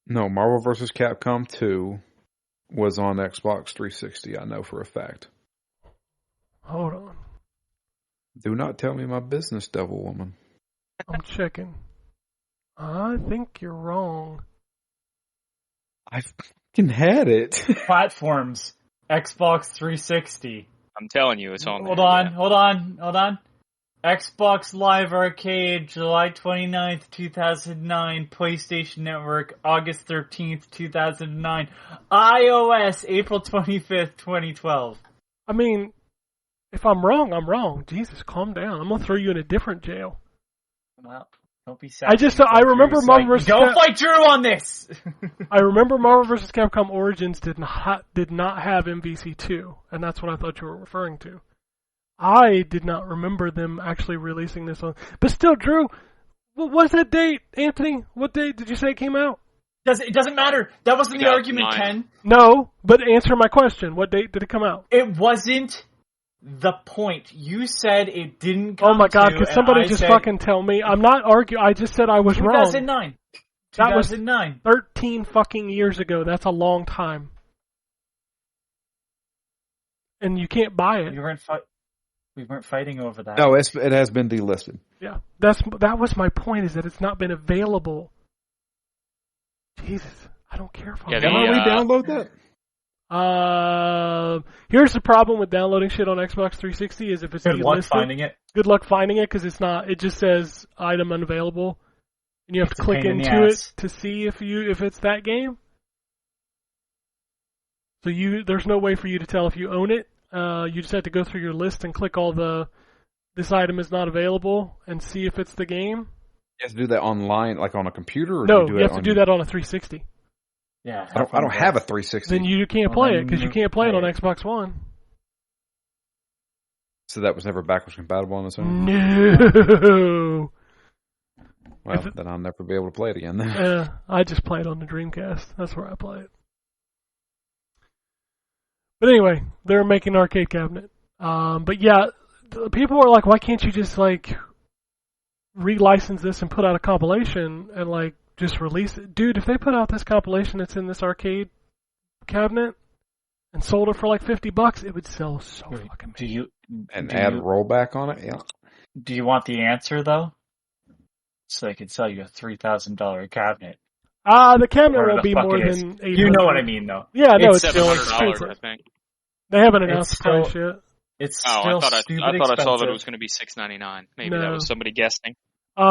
No, Marvel vs. Capcom 2 was on Xbox 360, I know for a fact. Hold on. Do not tell me my business, devil woman. I'm checking. I think you're wrong. I fucking had it. Platforms. Xbox 360. I'm telling you, it's on Hold there. on. Xbox Live Arcade, July 29th, 2009. PlayStation Network, August 13th, 2009. iOS, April 25th, 2012. I mean, if I'm wrong, I'm wrong. Jesus, calm down. I'm gonna throw you in a different jail. Well, don't be sad. I remember Marvel vs. Don't fight Drew on this! I remember Marvel vs. Capcom Origins did not have MVC2, and that's what I thought you were referring to. I did not remember them actually releasing this on. But still, Drew, what was that date, Anthony? What date did you say it came out? It doesn't matter. That wasn't the argument, Ken. No, but answer my question. What date did it come out? It wasn't the point. You said it didn't come. Oh my God, to, could somebody just fucking tell me? I'm not arguing. I just said I was wrong. 2009. That was 2009. 13 fucking years ago. That's a long time. And you can't buy it. We weren't fighting over that. No, it has been delisted. Yeah, that was my point. Is that it's not been available. Jesus, I don't care if I'm. Yeah, Can we download that? Here's the problem with downloading shit on Xbox 360 is if it's Good luck delisted. finding it. Good luck finding it because it's not. It just says item unavailable, and you have to a click pain in the into it ass. to see if it's that game. So there's no way for you to tell if you own it. You just have to go through your list and click all this item is not available and see if it's the game. You have to do that online, like on a computer? Or No, do you have to do that on a 360. Yeah. I don't have a 360. Then you can't play it because you can't play it on Xbox One. So that was never backwards compatible on its own? No. Well, then I'll never be able to play it again then. I just play it on the Dreamcast. That's where I play it. But anyway, they're making an arcade cabinet. But yeah, people are like, why can't you just like relicense this and put out a compilation and like just release it? Dude, if they put out this compilation that's in this arcade cabinet and sold it for like $50, it would sell so fucking big. Add rollback on it? Yeah. Do you want the answer though? So they could sell you a $3,000 cabinet. The cabinet Whatever won't the be fuck more it is. than $800. You know what I mean, though. Yeah, no, it's still $700, expensive. I think. They haven't announced It's the price still- yet. It's Oh, still I thought stupid I saw that expensive. it was going to be $699. Maybe that No. was somebody guessing.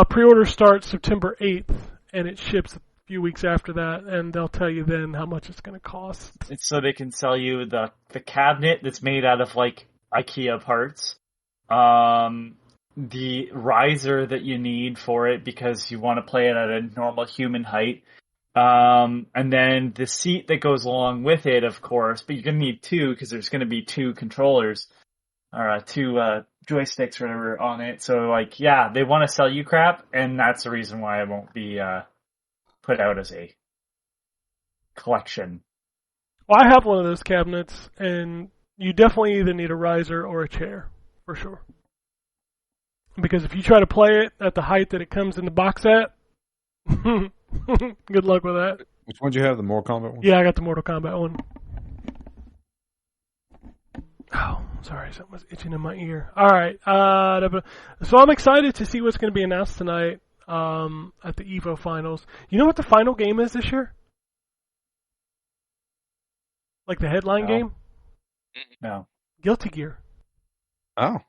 Pre-order starts September 8th, and it ships a few weeks after that, and they'll tell you then how much it's going to cost. It's so they can sell you the cabinet that's made out of like IKEA parts, the riser that you need for it because you want to play it at a normal human height, and then the seat that goes along with it, of course. But you're gonna need two because there's gonna be two controllers or two joysticks or whatever on it. So like, yeah, they want to sell you crap, and that's the reason why it won't be put out as a collection. Well, I have one of those cabinets, and you definitely either need a riser or a chair, for sure. Because if you try to play it at the height that it comes in the box at, good luck with that. Which one did you have? The Mortal Kombat one? Yeah, I got the Mortal Kombat one. Oh, sorry, something was itching in my ear. All right, so I'm excited to see what's going to be announced tonight at the EVO Finals. You know what the final game is this year? Like the headline game? No. Guilty Gear. Oh.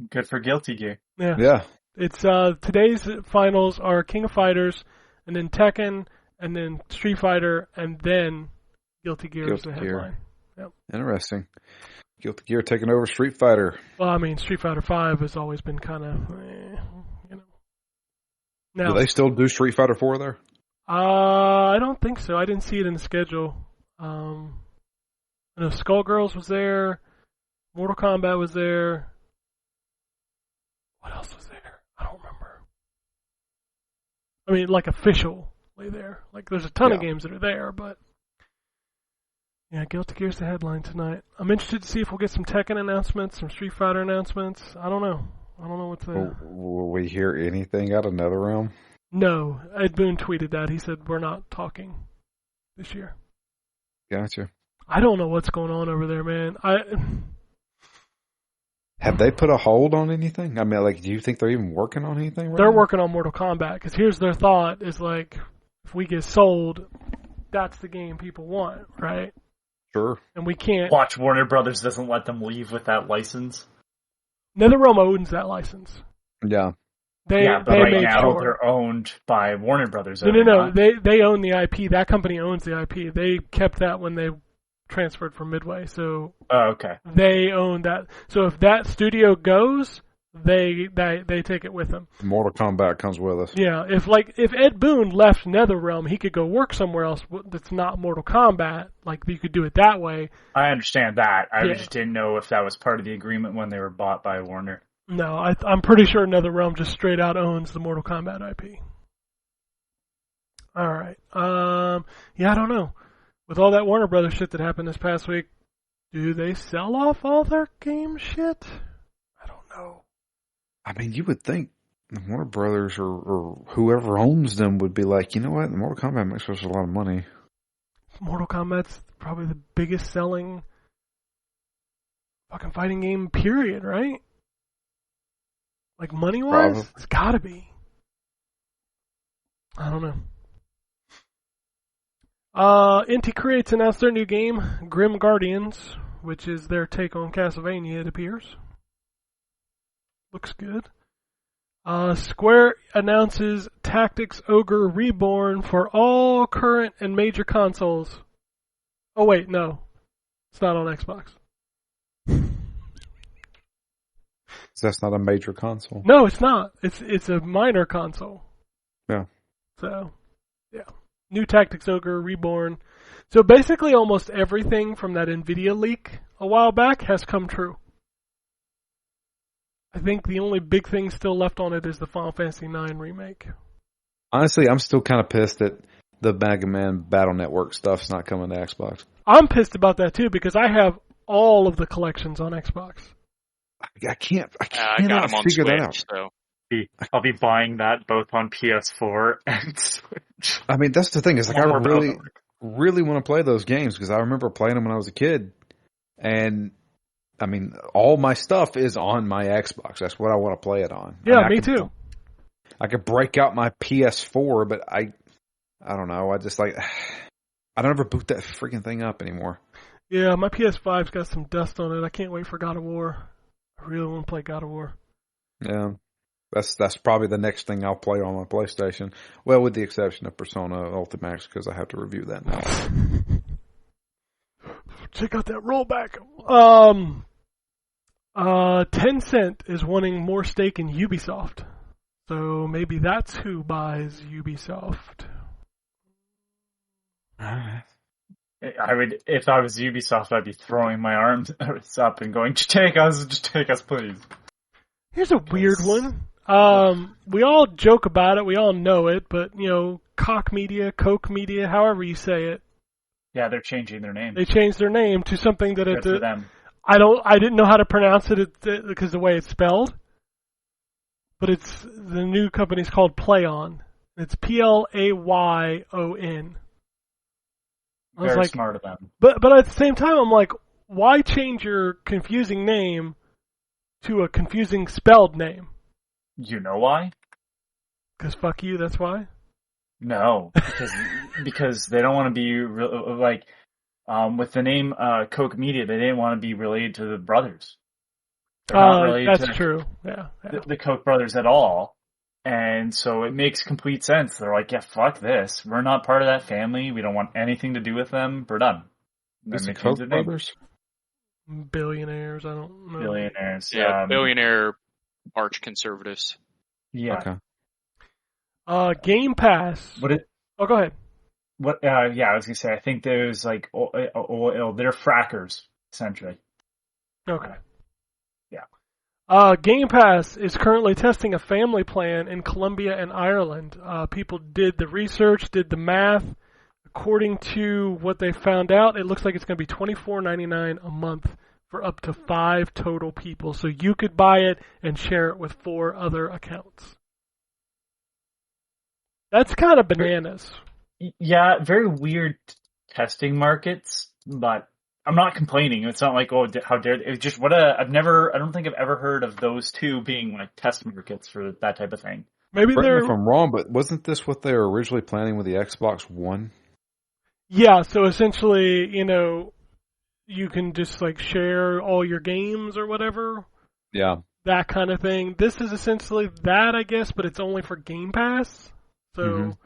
Good for Guilty Gear. Yeah. It's today's finals are King of Fighters, and then Tekken, and then Street Fighter, and then Guilty Gear is the headline. Yep. Interesting. Guilty Gear taking over Street Fighter. Well, I mean, Street Fighter 5 has always been kind of, Now, Do they still do Street Fighter 4 there? I don't think so. I didn't see it in the schedule. I know Skullgirls was there. Mortal Kombat was there. What else was there? I don't remember. I mean, like officially there. Like there's a ton of games that are there, but yeah, Guilty Gear's the headline tonight. I'm interested to see if we'll get some Tekken announcements, some Street Fighter announcements. I don't know what to... Will we hear anything out of NetherRealm? No. Ed Boon tweeted that. He said, we're not talking this year. Gotcha. I don't know what's going on over there, man. Have they put a hold on anything? I mean, like, do you think they're even working on anything right They're now? working on Mortal Kombat, because here's their thought, is like, if we get sold, that's the game people want, right? Sure. And we can't... Watch Warner Brothers doesn't let them leave with that license. NetherRealm owns that license. Yeah. But they right now sure. they're owned by Warner Brothers. No. They own the IP. That company owns the IP. They kept that when they transferred from Midway. So okay. They own that. So if that studio goes, they take it with them. Mortal Kombat comes with us. Yeah. If Ed Boon left NetherRealm, he could go work somewhere else that's not Mortal Kombat. Like you could do it that way. I understand that. I just didn't know if that was part of the agreement when they were bought by Warner. No, I'm pretty sure NetherRealm just straight out owns the Mortal Kombat IP. All right. Yeah, I don't know. With all that Warner Brothers shit that happened this past week, do they sell off all their game shit? I don't know. I mean, you would think the Warner Brothers or whoever owns them would be like, you know what? Mortal Kombat makes us a lot of money. Mortal Kombat's probably the biggest selling fucking fighting game, period, right? Like money-wise? Probably. It's gotta be. I don't know. Inti Creates announced their new game, Grim Guardians, which is their take on Castlevania, it appears. Looks good. Square announces Tactics Ogre Reborn for all current and major consoles. Oh wait, no. It's not on Xbox. That's not a major console. No, it's not. It's a minor console. Yeah. So, yeah. New Tactics Ogre Reborn. So basically almost everything from that NVIDIA leak a while back has come true. I think the only big thing still left on it is the Final Fantasy IX remake. Honestly, I'm still kind of pissed that the Mega Man Battle Network stuff's not coming to Xbox. I'm pissed about that too because I have all of the collections on Xbox. I can't I got them on figure Switch, that out. so. I'll be buying that both on PS4 and Switch. I mean, that's the thing. Is like I More really, about really want to play those games because I remember playing them when I was a kid, and I mean, all my stuff is on my Xbox. That's what I want to play it on. Yeah, I mean, me too. I could break out my PS4, but I don't know. I just like I don't ever boot that freaking thing up anymore. Yeah, my PS5's got some dust on it. I can't wait for God of War. I really want to play God of War. Yeah. That's probably the next thing I'll play on my PlayStation. Well, with the exception of Persona Ultimax, because I have to review that now. Check out that rollback. Tencent is wanting more stake in Ubisoft. So maybe that's who buys Ubisoft. I would, if I was Ubisoft, I'd be throwing my arms up and going, just take us, please. Here's a weird one. We all joke about it, we all know it, but, you know, Coke Media, however you say it. Yeah, they're changing their name. They changed their name to something that Good for them. I didn't know how to pronounce it because the way it's spelled. but the new company's called PlayOn. It's PLAYON. I was Very like, smart of them. But at the same time, I'm like, why change your confusing name to a confusing spelled name? You know why? Because fuck you, that's why? No, because they don't want to be like with the name Coke Media. They didn't want to be related to the brothers. They're not related that's to true. Yeah. the Koch brothers at all. And so it makes complete sense. They're like, yeah, fuck this. We're not part of that family. We don't want anything to do with them. We're done. Is the Koch brothers? Billionaires, I don't know. Billionaires. Yeah, billionaire arch conservatives. Yeah. Okay. Game Pass. Go ahead. Yeah, I was gonna say. I think there's like oil. They're frackers essentially. Okay. Yeah. Game Pass is currently testing a family plan in Colombia and Ireland. People did the research, did the math. According to what they found out, it looks like it's going to be $24.99 a month for up to 5 total people. So you could buy it and share it with 4 other accounts. That's kind of bananas. Yeah, very weird testing markets, but I'm not complaining. It's not like, oh, how dare they. It's just I don't think I've ever heard of those two being like test markets for that type of thing. Maybe Correct me if I'm wrong, but wasn't this what they were originally planning with the Xbox One? Yeah, so essentially, you can just like share all your games or whatever. Yeah. That kind of thing. This is essentially that, I guess, but it's only for Game Pass. So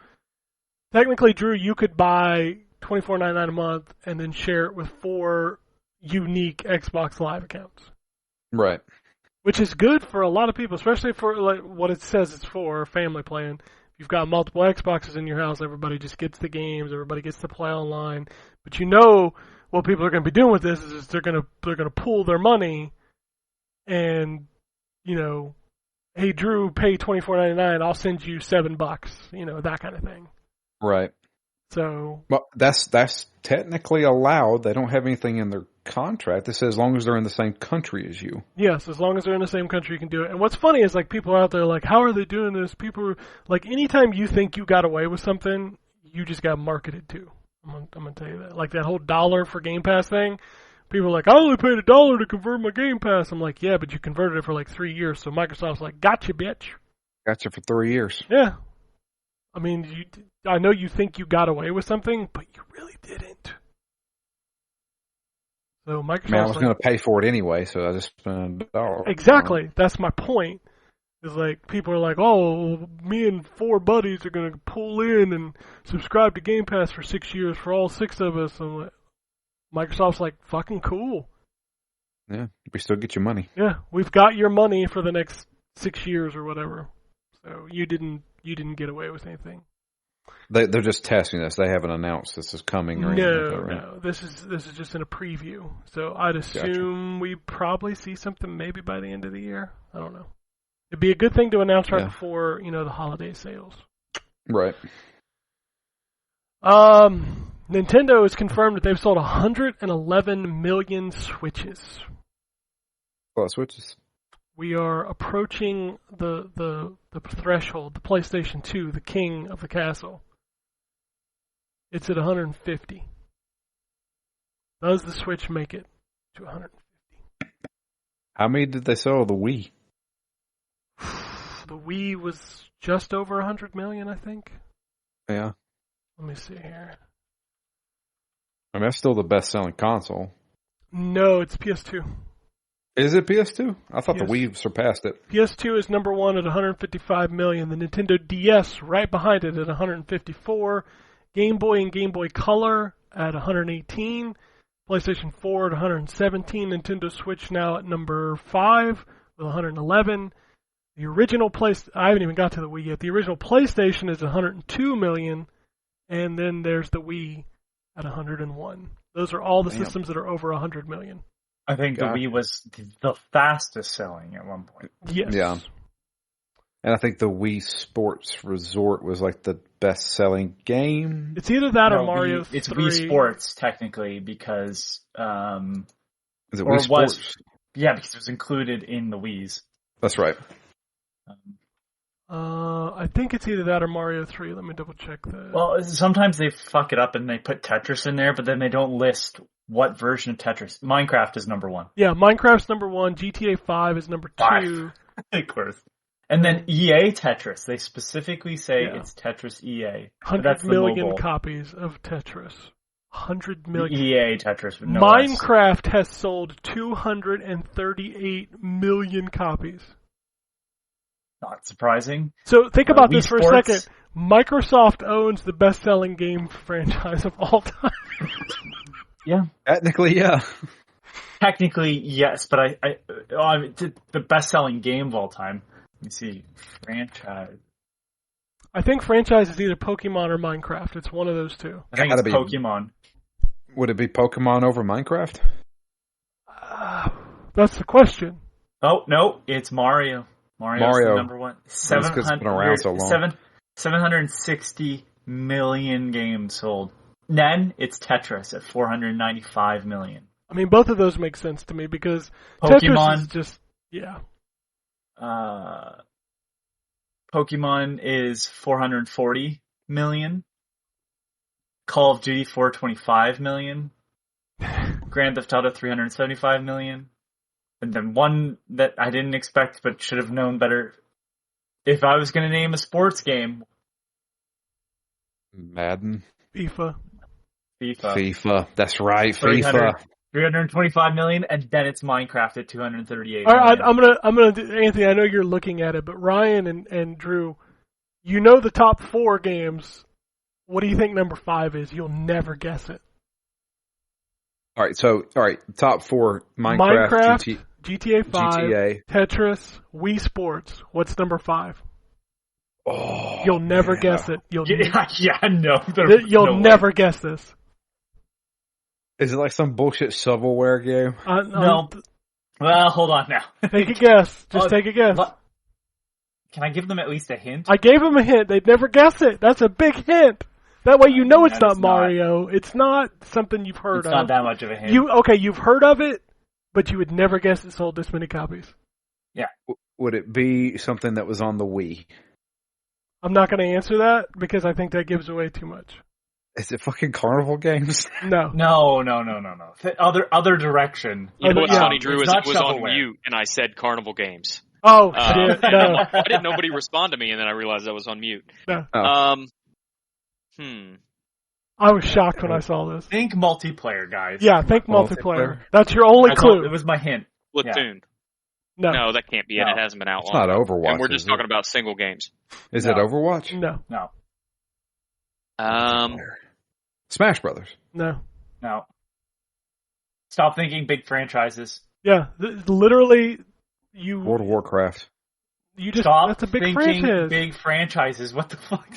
technically, Drew, you could buy $24.99 a month and then share it with 4 unique Xbox Live accounts. Right. Which is good for a lot of people, especially for like what it says it's for, a family plan. If you've got multiple Xboxes in your house, everybody just gets the games, everybody gets to play online. But what people are going to be doing with this is they're going to pool their money and, hey Drew, pay $24.99, I'll send you $7, that kind of thing. Right. So, well, that's technically allowed. They don't have anything in their contract that says as long as they're in the same country as you. Yes, as long as they're in the same country, you can do it. And what's funny is like people out there like, how are they doing this? People are like, anytime you think you got away with something, you just got marketed to. I'm gonna tell you that. Like that whole $1 for Game Pass thing. People are like, I only paid $1 to convert my Game Pass. I'm like, yeah, but you converted it for like 3 years. So Microsoft's like, gotcha, bitch. Gotcha for 3 years. Yeah. I mean, I know you think you got away with something, but you really didn't. So Microsoft's I was going to pay for it anyway, so I just spent $1. Exactly. That's my point. Is like people are like, oh, me and 4 buddies are going to pull in and subscribe to Game Pass for 6 years for all 6 of us. I'm like, Microsoft's like, fucking cool. Yeah, we still get your money. Yeah, we've got your money for the next 6 years or whatever. So you didn't get away with anything. They're just testing this. They haven't announced this is coming or anything like that, right? No. This is just in a preview. So I'd assume we probably see something maybe by the end of the year. I don't know. It'd be a good thing to announce right before, the holiday sales. Right. Nintendo has confirmed that they've sold 111 million Switches. A lot of Switches. We are approaching the threshold, the PlayStation 2, the king of the castle. It's at 150. Does the Switch make it to 150? How many did they sell of the Wii? The Wii was just over 100 million, I think. Yeah. Let me see here. I mean, that's still the best-selling console. No, it's PS2. Is it PS2? I thought the Wii surpassed it. PS2 is number 1 at 155 million. The Nintendo DS right behind it at 154. Game Boy and Game Boy Color at 118. PlayStation 4 at 117. Nintendo Switch now at number 5 with 111. The original I haven't even got to the Wii yet. The original PlayStation is 102 million. And then there's the Wii at 101. Those are all the systems that are over 100 million. I think the Wii was the fastest selling at one point. Yes. Yeah. And I think the Wii Sports Resort was like the best selling game. It's either that or Mario 3. It's Wii Sports, technically, because... Is it Wii Sports? because it was included in the Wii's. That's right. I think it's either that or Mario 3. Let me double check that. Well, sometimes they fuck it up and they put Tetris in there, but then they don't list what version of Tetris. Minecraft is number 1. Yeah, Minecraft's number 1. GTA 5 is number 2. Of course. And then EA Tetris. They specifically say it's Tetris EA. 100 million copies of Tetris. 100 million. EA Tetris. No Minecraft has sold 238 million copies. Not surprising. So think about this for a Sports. second. Microsoft owns the best-selling game franchise of all time. Yeah. Technically, yeah. Technically, yes, but I mean, the best-selling game of all time. Let me see. Franchise. I think franchise is either Pokemon or Minecraft. It's one of those two. I think it's Pokemon. Would it be Pokemon over Minecraft? That's the question. Oh, no, it's Mario. Mario's the number 1. 760 million games sold. Then it's Tetris at 495 million. I mean, both of those make sense to me because Pokemon Tetris is just, yeah. Pokemon is 440 million. Call of Duty 425 million. Grand Theft Auto 375 million. And then one that I didn't expect but should have known better. If I was going to name a sports game. Madden. FIFA. That's right, FIFA. 325 million, and then it's Minecraft at 238 All right, million. I'm gonna do, Anthony, I know you're looking at it, but Ryan and Drew, you know the top 4 games. What do you think number 5 is? You'll never guess it. All right, top 4: Minecraft, GTA 5, GTA. Tetris, Wii Sports. What's number 5? Oh, You'll never guess it. No. You'll never guess this. Is it like some bullshit shovelware game? No. Well, hold on now. Take a guess. Just take a guess. Can I give them at least a hint? I gave them a hint. They'd never guess it. That's a big hint. That way you know it's not Mario. It's not something you've heard of. It's not that much of a hint. You've heard of it, but you would never guess it sold this many copies. Yeah. Would it be something that was on the Wii? I'm not going to answer that because I think that gives away too much. Is it fucking Carnival Games? No. Other direction. You know what's funny, Drew, is it was on shovelware. mute, and I said Carnival Games. Oh, shit, no. I didn't nobody respond to me, and then I realized I was on mute. No. Oh. I was shocked when I saw this. Think multiplayer, guys. Yeah, think multiplayer. That's your only clue. It was my hint. Splatoon. No. No, that can't be it. It hasn't been out It's long. not Overwatch. And we're just talking about single games. Is it Overwatch? No. Smash Brothers. No. Stop thinking big franchises. Yeah, literally, World of Warcraft. You just Stop that's a big thinking franchise. big franchises. What the fuck?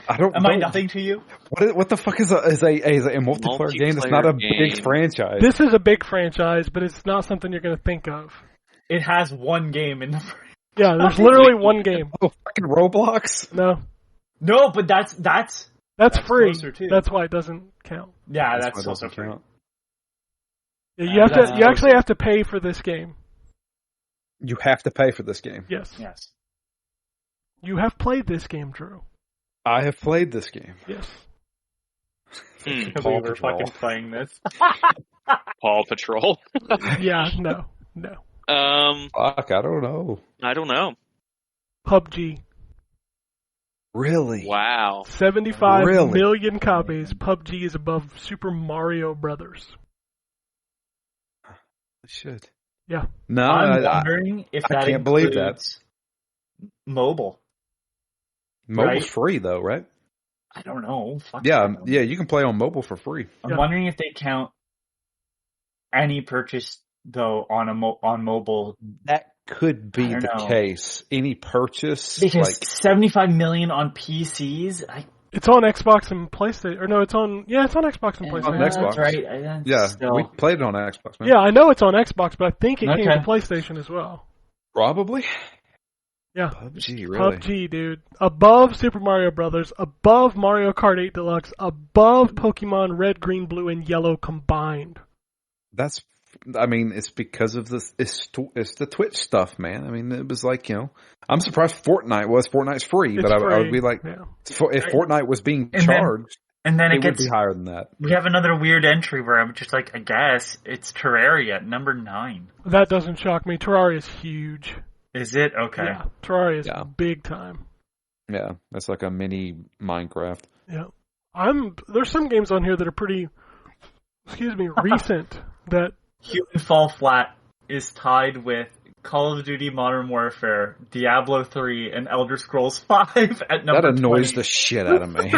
Am I nothing to you? What the fuck is a multiplayer game that's not a big franchise? This is a big franchise, but it's not something you're going to think of. It has one game in the. Yeah, there's literally one game. Oh, fucking Roblox? No, but that's free. closer, too. That's why it doesn't count. Yeah, that's also free. Yeah, you actually have to pay for this game. You have to pay for this game. Yes. You You have played this game, Drew. I have played this game. Yes. we were fucking playing this. Paw Patrol. Yeah, no. Fuck, I don't know. I don't know. PUBG. Really? Wow. 75 million copies. PUBG is above Super Mario Brothers. Shit. Yeah. No, I'm wondering if that can't believe that. includes mobile. Mobile's Right? free though, right? I don't know. Fuck Yeah, I don't know. you can play on mobile for free. I'm wondering if they count any purchase though on mobile. That could be I the don't know. case. Any purchase, Because 75 million on PCs. It's on Xbox and PlayStation. Or no, it's on Xbox and PlayStation. On Xbox. That's right. Yeah, Still. we played it on Xbox, man. Yeah, I know it's on Xbox, but I think it came Okay. to PlayStation as well. Probably. Yeah. PUBG, really? PUBG, dude. Above Super Mario Brothers, above Mario Kart 8 Deluxe, above Pokemon Red, Green, Blue, and Yellow combined. That's I mean, it's because of this. It's the Twitch stuff, man. I mean, it was like, I'm surprised Fortnite's free, but I would be like, if Fortnite was being charged, and then it would be higher than that. We have another weird entry where I'm just like, I guess it's Terraria at number 9. That doesn't shock me. Terraria is huge. Is it? Okay. Yeah, Terraria is big time. Yeah, that's like a mini Minecraft. Yeah, there's some games on here that are pretty, recent. That Human Fall Flat is tied with Call of Duty Modern Warfare, Diablo 3, and Elder Scrolls 5 at number 20. That annoys the shit out of me.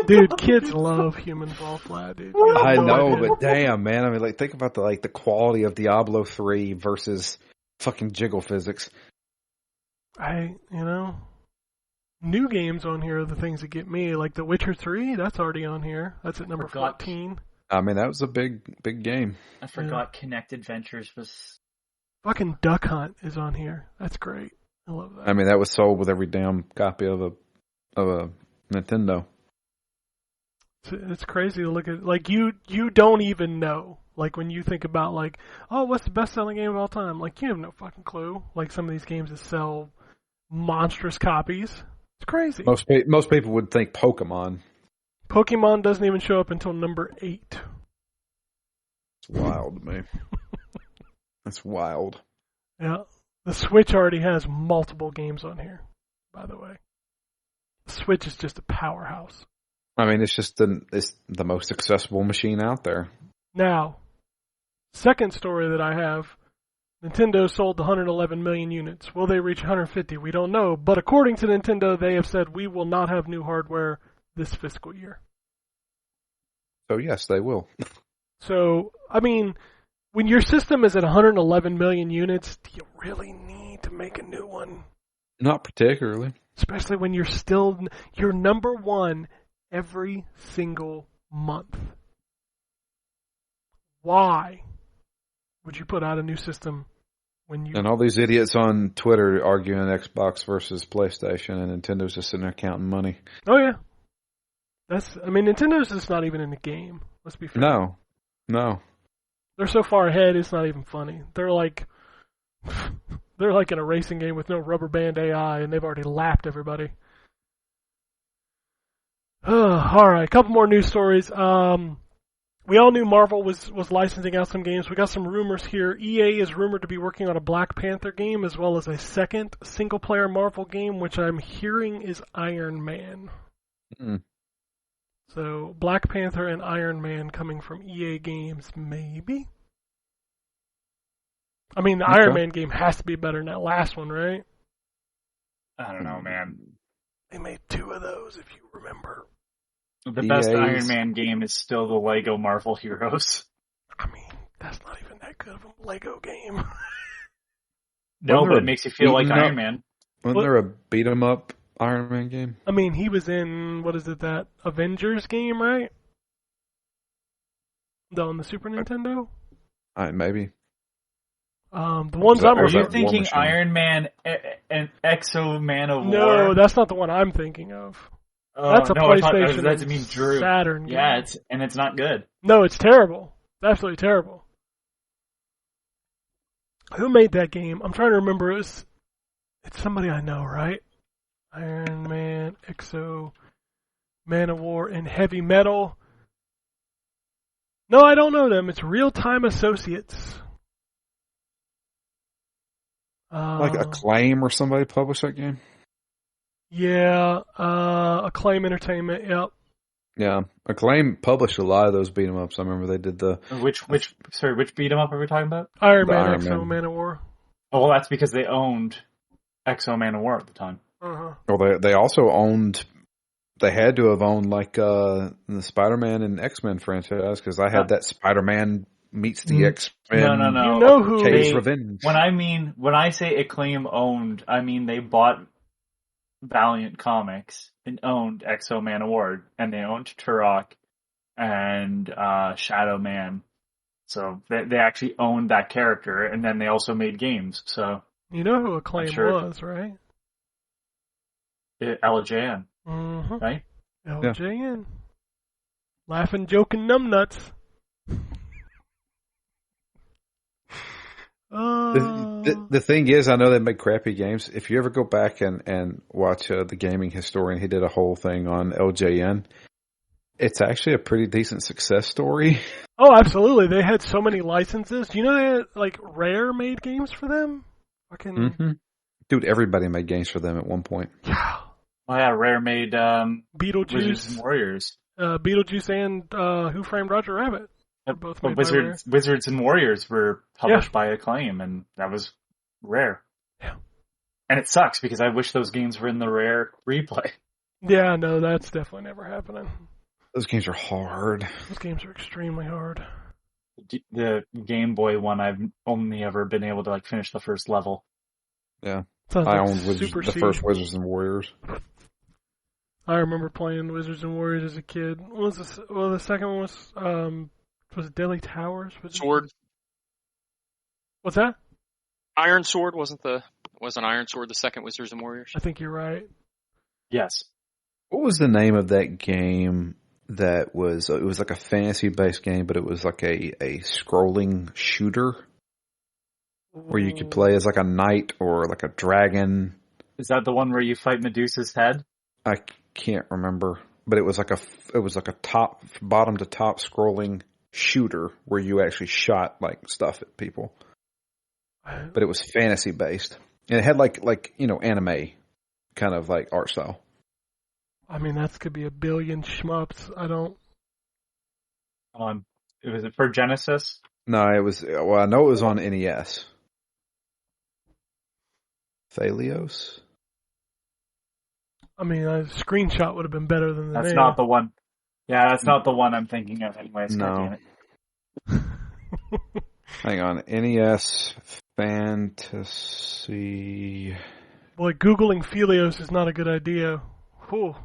Dude, kids love Human Fall Flat, dude. I know, but damn, man. I mean, like, think about the quality of Diablo 3 versus fucking jiggle physics. New games on here are the things that get me. Like The Witcher 3, that's already on here. That's at number 14. I mean, that was a big game. I forgot Kinect Adventures was... Fucking Duck Hunt is on here. That's great. I love that. I mean, that was sold with every damn copy of a Nintendo. It's crazy to look at. Like, you don't even know. Like, when you think about, like, oh, what's the best-selling game of all time? Like, you have no fucking clue. Like, some of these games that sell monstrous copies. It's crazy. Most people would think Pokemon. Pokemon doesn't even show up until number 8. It's wild to me. That's wild. Yeah. The Switch already has multiple games on here, by the way. The Switch is just a powerhouse. I mean, it's just it's the most accessible machine out there. Now, second story that I have, Nintendo sold 111 million units. Will they reach 150? We don't know. But according to Nintendo, they have said we will not have new hardware this fiscal year. So yes, they will. So, I mean, when your system is at 111 million units, do you really need to make a new one? Not particularly. Especially when you're number one every single month. Why would you put out a new system when you... And all these idiots on Twitter arguing Xbox versus PlayStation, and Nintendo's just sitting there counting money. Oh, yeah. Nintendo's just not even in the game. Let's be fair. No. They're so far ahead, it's not even funny. They're like in a racing game with no rubber band AI, and they've already lapped everybody. All right, a couple more news stories. We all knew Marvel was licensing out some games. We got some rumors here. EA is rumored to be working on a Black Panther game as well as a second single-player Marvel game, which I'm hearing is Iron Man. Mm. So, Black Panther and Iron Man coming from EA Games, maybe? I mean, the Iron Man game has to be better than that last one, right? I don't know, man. They made 2 of those, if you remember. The best Iron Man game is still the Lego Marvel Heroes. I mean, that's not even that good of a Lego game. No, but it makes you feel like Iron Man. Wasn't there a beat-em-up Iron Man game? I mean, he was in, that Avengers game, right? On the Super Nintendo? Maybe. The ones I'm... Are you thinking Iron Man and Exo Man of War? No, that's not the one I'm thinking of. That's a PlayStation Saturn game. Yeah, it's not good. No, it's terrible. It's absolutely terrible. Who made that game? I'm trying to remember. It's somebody I know, right? Iron Man, Exo, Man of War, and Heavy Metal. No, I don't know them. It's Real Time Associates. Like Acclaim or somebody published that game? Yeah, Acclaim Entertainment, yep. Yeah, Acclaim published a lot of those beat 'em ups. I remember they did the... Which beat 'em up are we talking about? Iron Man, Exo, Man of War. Oh, well, that's because they owned Exo Man of War at the time. Uh-huh. Well, they also owned... They had to have owned, like, the Spider-Man and X-Men franchise, because I had that Spider-Man meets the X-Men. No. You know who... K's Revenge. When I say Acclaim owned, I mean they bought Valiant Comics and owned Exo Man of War, and they owned Turok and Shadow Man. So they actually owned that character, and then they also made games. So you know who Acclaim was, right? LJN, right? LJN. Laughing, joking, numbnuts. The thing is, I know they make crappy games. If you ever go back and watch The Gaming Historian, he did a whole thing on LJN. It's actually a pretty decent success story. Oh, absolutely. They had so many licenses. Do you know that like Rare made games for them? Fucking Dude, everybody made games for them at one point. Yeah. Oh yeah, Rare made Beetlejuice, Wizards and Warriors. Beetlejuice and Who Framed Roger Rabbit. Both made by Rare. Wizards and Warriors were published by Acclaim, and that was Rare. Yeah. And it sucks because I wish those games were in the Rare replay. Yeah, no, that's definitely never happening. Those games are hard. Those games are extremely hard. The Game Boy one, I've only ever been able to like finish the first level. Yeah. Sounds I like owned the first Wizards and Warriors. I remember playing Wizards and Warriors as a kid. What was this? Well, the second one was it Deadly Towers? Sword. What's that? Iron Sword wasn't Iron Sword the second Wizards and Warriors? I think you're right. Yes. What was the name of that game that was, it was like a fantasy-based game, but it was like a scrolling shooter where you could play as like a knight or like a dragon. Is that the one where you fight Medusa's head? I can't remember, but it was like a top, bottom to top scrolling shooter where you actually shot like stuff at people. But it was fantasy-based. And it had like, you know, anime kind of like art style. I mean, that could be a billion shmups. I don't... Was it for Genesis? No, I know it was on NES. Thalios? I mean, a screenshot would have been better than the That's name. not the one. Yeah, that's not the one I'm thinking of anyways. No. Hang on. NES Fantasy... Boy, Googling Phelios is not a good idea. Whew.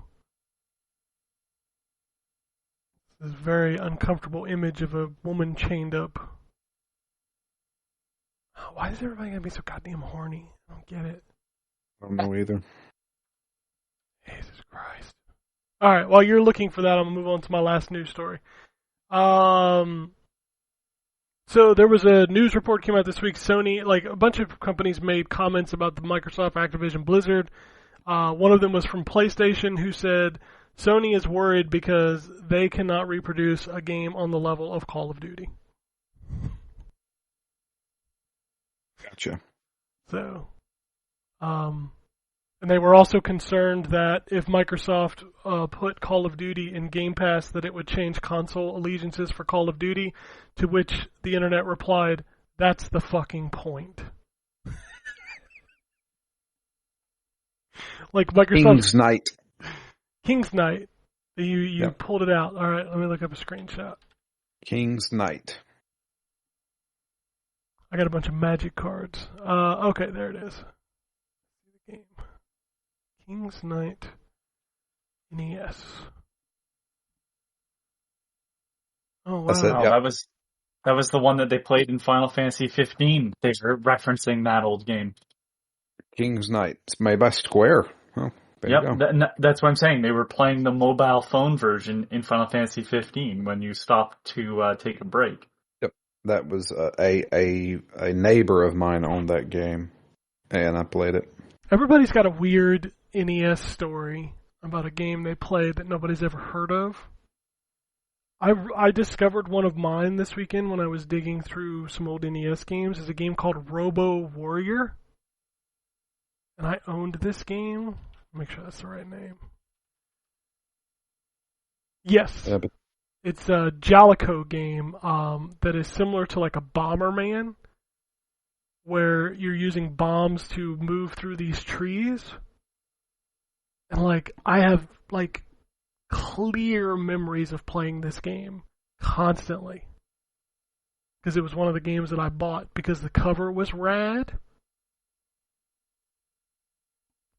This very uncomfortable image of a woman chained up. Why is everybody gonna be so goddamn horny? I don't get it. I don't know either. Jesus Christ. Alright, while you're looking for that, I'm gonna move on to my last news story. So there was a news report came out this week. Sony, like a bunch of companies made comments about the Microsoft Activision Blizzard. One of them was from PlayStation, who said Sony is worried because they cannot reproduce a game on the level of Call of Duty. Gotcha. So, and they were also concerned that if Microsoft put Call of Duty in Game Pass, that it would change console allegiances for Call of Duty, to which the internet replied, "That's the fucking point." Like Microsoft... King's Knight. You Yep. pulled it out. All right, let me look up a screenshot. King's Knight. I got a bunch of magic cards. Okay, there it is. Game. King's Knight NES. Oh wow. That's it. Oh, Yep. that was the one that they played in Final Fantasy 15. They were referencing that old game. King's Knight. It's made by Square. Oh, there you go. That's what I'm saying. They were playing the mobile phone version in Final Fantasy 15 when you stopped to take a break. Yep. That was a neighbor of mine owned that game, and I played it. Everybody's got a weird NES story about a game they played that nobody's ever heard of. I discovered one of mine this weekend when I was digging through some old NES games. It's a game called Robo Warrior. And I owned this game. Make sure that's the right name. Yes. Yeah, but It's a Jalico game that is similar to like a Bomberman, where you're using bombs to move through these trees. And like, I have like clear memories of playing this game constantly. Because it was one of the games that I bought because the cover was rad.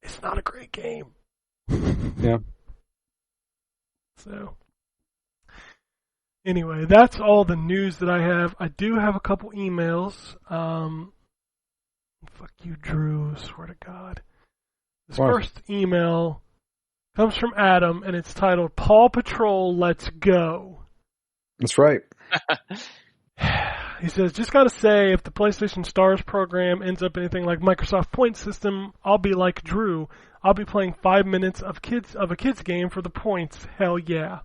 It's not a great game. yeah. So, anyway, that's all the news that I have. I do have a couple emails. Fuck you, Drew. Swear to God. This What? first email comes from Adam, and it's titled Paw Patrol Let's Go. That's right. He says, just gotta say, if the PlayStation Stars program ends up anything like Microsoft Point System, I'll be like Drew. I'll be playing 5 minutes of a kid's game for the points. Hell yeah.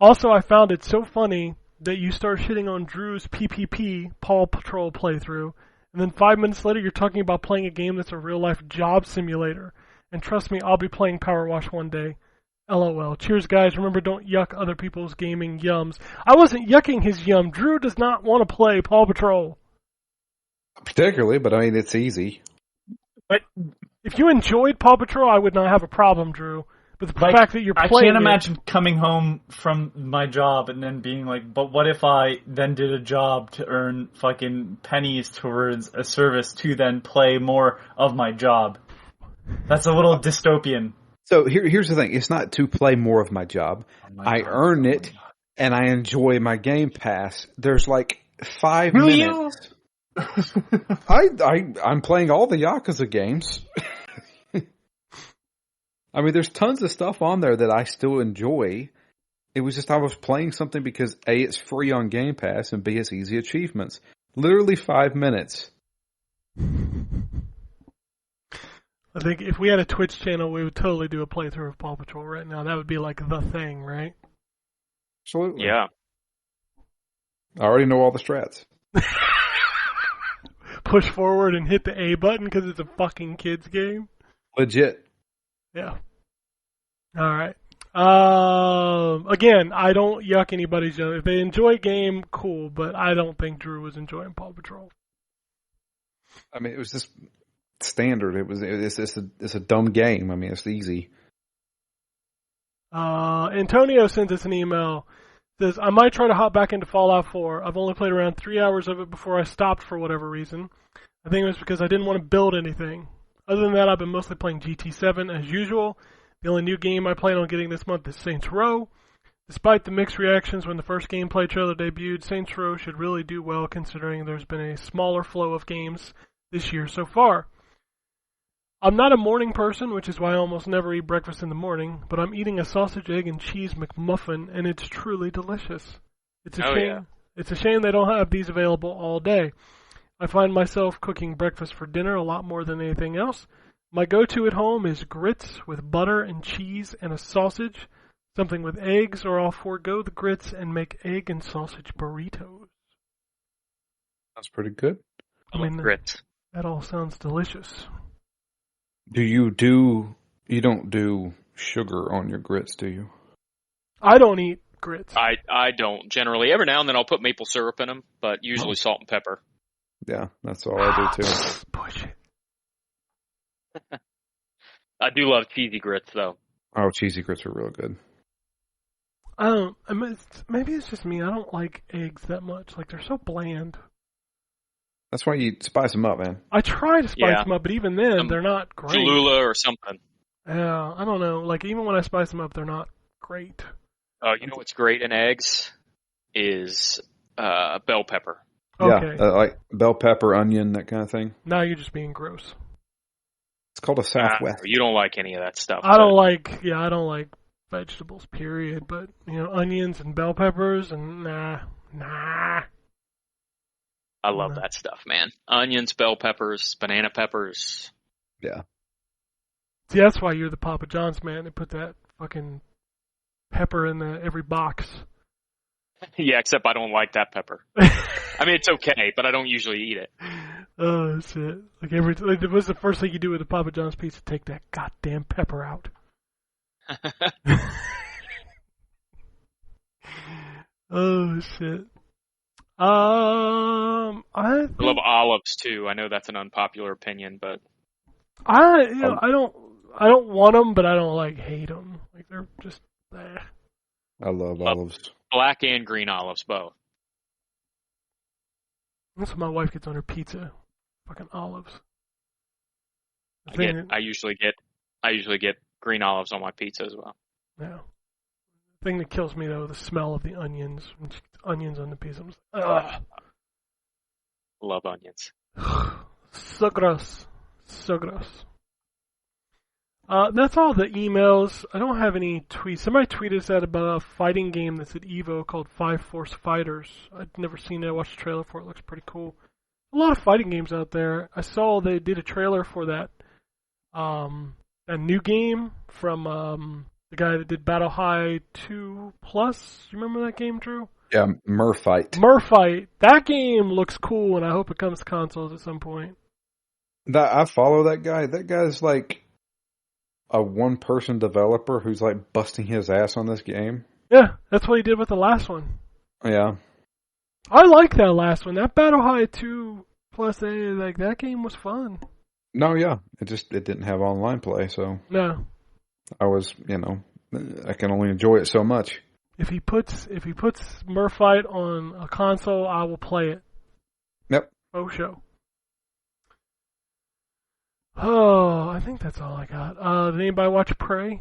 Also, I found it so funny that you start shitting on Drew's PPP, Paw Patrol playthrough, and then 5 minutes later you're talking about playing a game that's a real-life job simulator. And trust me, I'll be playing Power Wash one day. LOL. Cheers, guys. Remember, don't yuck other people's gaming yums. I wasn't yucking his yum. Drew does not want to play Paw Patrol. Particularly, but I mean, it's easy. But if you enjoyed Paw Patrol, I would not have a problem, Drew. But the fact that you're playing I can't imagine coming home from my job and then being like, but what if I then did a job to earn fucking pennies towards a service to then play more of my job? That's a little dystopian. So here's the thing. It's not to play more of my job. I earn it, and I enjoy my Game Pass. There's like 5 minutes. I'm playing all the Yakuza games. I mean, there's tons of stuff on there that I still enjoy. It was just I was playing something because A, it's free on Game Pass, and B, it's easy achievements. Literally 5 minutes. I think if we had a Twitch channel, we would totally do a playthrough of Paw Patrol right now. That would be like the thing, right? Absolutely. Yeah. I already know all the strats. Push forward and hit the A button because it's a fucking kid's game. Legit. Yeah. All right. Again, I don't yuck anybody's yum. If they enjoy game, cool, but I don't think Drew was enjoying Paw Patrol. I mean, it was just standard. It's a dumb game. I mean, it's easy. Antonio sends us an email. Says, I might try to hop back into Fallout 4. I've only played around 3 hours of it before I stopped for whatever reason. I think it was because I didn't want to build anything. Other than that, I've been mostly playing GT7 as usual. The only new game I plan on getting this month is Saints Row. Despite the mixed reactions when the first gameplay trailer debuted, Saints Row should really do well considering there's been a smaller flow of games this year so far. I'm not a morning person, which is why I almost never eat breakfast in the morning, but I'm eating a sausage, egg, and cheese McMuffin, and it's truly delicious. It's a shame. Yeah. It's a shame they don't have these available all day. I find myself cooking breakfast for dinner a lot more than anything else. My go-to at home is grits with butter and cheese and a sausage, something with eggs, or I'll forego the grits and make egg and sausage burritos. That's pretty good. I mean, grits. That all sounds delicious. You don't do sugar on your grits, do you? I don't eat grits. I don't generally. Every now and then I'll put maple syrup in them, but usually salt and pepper. Yeah, that's all I do too. Push it. I do love cheesy grits, though. Oh, cheesy grits are real good. I mean, maybe it's just me. I don't like eggs that much. Like, they're so bland. That's why you spice them up, man. I try to spice them up, but even then, they're not great. Cholula or something. Yeah, I don't know. Like, even when I spice them up, they're not great. You know what's great in eggs is bell pepper. Okay. Yeah, like bell pepper, onion, that kind of thing. Now you're just being gross. It's called a Southwest. You don't like any of that stuff. I don't like vegetables, period. But, onions and bell peppers, and nah. I love that stuff, man. Onions, bell peppers, banana peppers. Yeah. See, that's why you're the Papa John's man. They put that fucking pepper in every box. Yeah, except I don't like that pepper. I mean, it's okay, but I don't usually eat it. Oh, shit. Like, what's the first thing you do with a Papa John's pizza? Take that goddamn pepper out. Oh, shit. I love olives too. I know that's an unpopular opinion, but I don't want them, but I don't hate them. Like, they're just I love olives. Black and green olives both. That's what my wife gets on her pizza. Fucking olives. I usually get green olives on my pizza as well. Yeah. The thing that kills me though, the smell of the onions. When she gets onions on the pizza, I'm just, ugh. Love onions. So gross. So gross. That's all the emails. I don't have any tweets. Somebody tweeted us out about a fighting game that's at EVO called 5 Force Fighters. I'd never seen it. I watched the trailer for it. It looks pretty cool. A lot of fighting games out there. I saw they did a trailer for that a new game from the guy that did Battle High 2 Plus. You remember that game, Drew? Yeah, Murfight. Murfight. That game looks cool, and I hope it comes to consoles at some point. I follow that guy. That guy's like a one-person developer who's like busting his ass on this game. Yeah, that's what he did with the last one. Yeah. I like that last one. That Battle High 2 Plus A, like that game was fun. No, yeah. It didn't have online play, so No. I was, I can only enjoy it so much. If he puts Murfight on a console, I will play it. Yep. Oh, show. Oh, I think that's all I got. Did anybody watch Prey?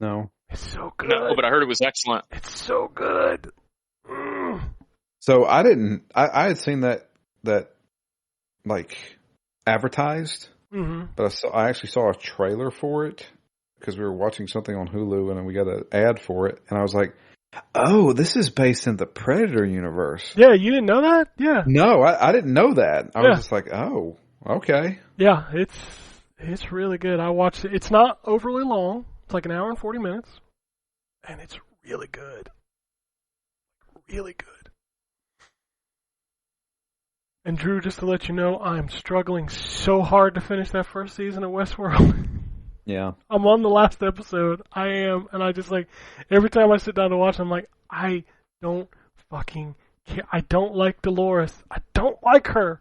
No. It's so good. No, but I heard it was excellent. It's so good. Mm. So I had seen that like advertised, but I actually saw a trailer for it because we were watching something on Hulu and we got an ad for it, and I was like, "Oh, this is based in the Predator universe." Yeah, you didn't know that? Yeah. No, I didn't know that. I was just like, "Oh, okay." Yeah, it's really good. I watched it. It's not overly long. It's like an hour and 40 minutes, and it's really good. Really good. And Drew, just to let you know, I'm struggling so hard to finish that first season of Westworld. Yeah. I'm on the last episode. I am, and I just like, every time I sit down to watch, I'm like, I don't fucking care. I don't like Dolores. I don't like her.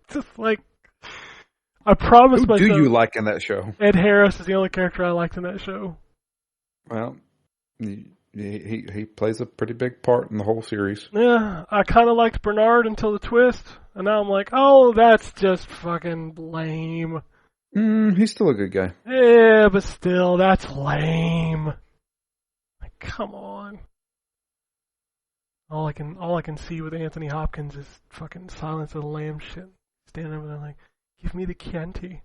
Just like, I promise Who myself. do you like in that show? Ed Harris is the only character I liked in that show. Well, he plays a pretty big part in the whole series. Yeah, I kind of liked Bernard until the twist, and now I'm like, oh, that's just fucking lame. He's still a good guy. Yeah, but still, that's lame. Like, come on. All I can see with Anthony Hopkins is fucking Silence of the Lambs shit. Standing over there like, give me the Chianti.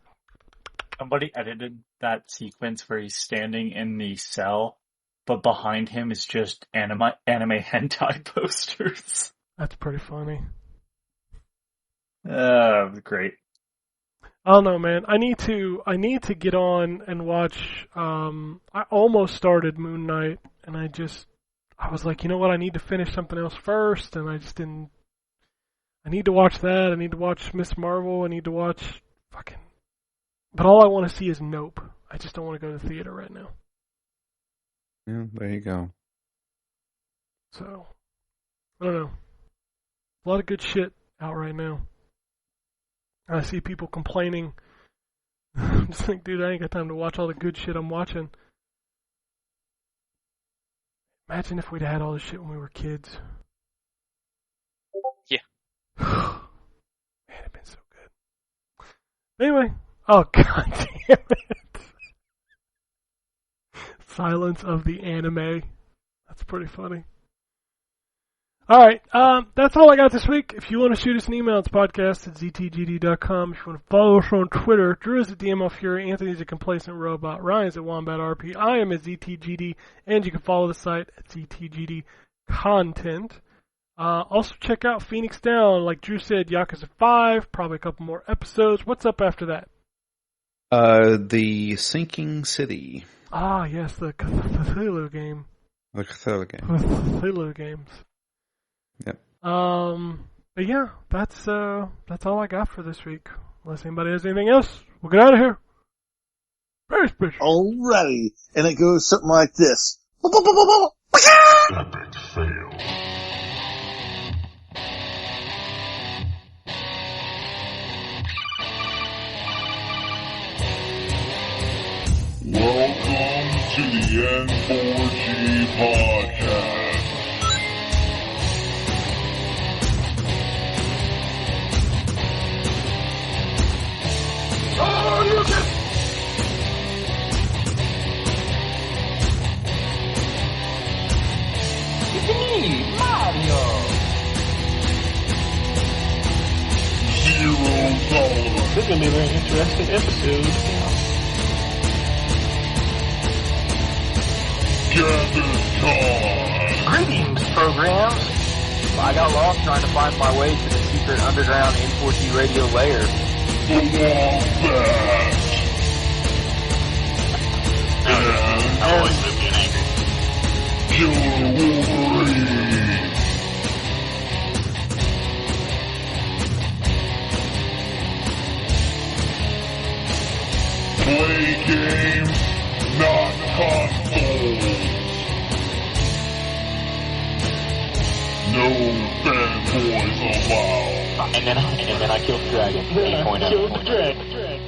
Somebody edited that sequence where he's standing in the cell, but behind him is just anime hentai posters. That's pretty funny. Great. I don't know, man. I need to get on and watch. I almost started Moon Knight, and I was like, you know what? I need to finish something else first, and I just didn't. I need to watch that. I need to watch Miss Marvel. I need to watch fucking. But all I want to see is Nope. I just don't want to go to the theater right now. Yeah, there you go. So, I don't know. A lot of good shit out right now. I see people complaining. I'm just like, dude, I ain't got time to watch all the good shit I'm watching. Imagine if we'd had all this shit when we were kids. Yeah. Man, it'd been so good. Anyway. Oh, god damn it. Silence of the Anime. That's pretty funny. Alright, that's all I got this week. If you want to shoot us an email, it's podcast@ztgd.com. If you want to follow us on Twitter, Drew is at DML Fury, Anthony's a complacent robot, Ryan's at Wombat RP, I am at ZTGD, and you can follow the site at ZTGD Content. Also check out Phoenix Down. Like Drew said, Yakuza 5, probably a couple more episodes. What's up after that? The Sinking City. Ah, yes, the Cthulhu game. The Cthulhu game. Cthulhu games. Yep. But yeah, that's all I got for this week. Unless anybody has anything else, we'll get out of here. Very special. Alrighty. And it goes something like this. Epic fail. Welcome to the N4G podcast. $0 This is going to be a very interesting episode. Greetings, programs. I got lost trying to find my way to the secret underground N4G Radio lair. The Wombat. I always live being angry. Killer Wolverine. Play games, not consoles. No fanboys allowed. And then I killed the dragon. 8.0. Killed the dragon.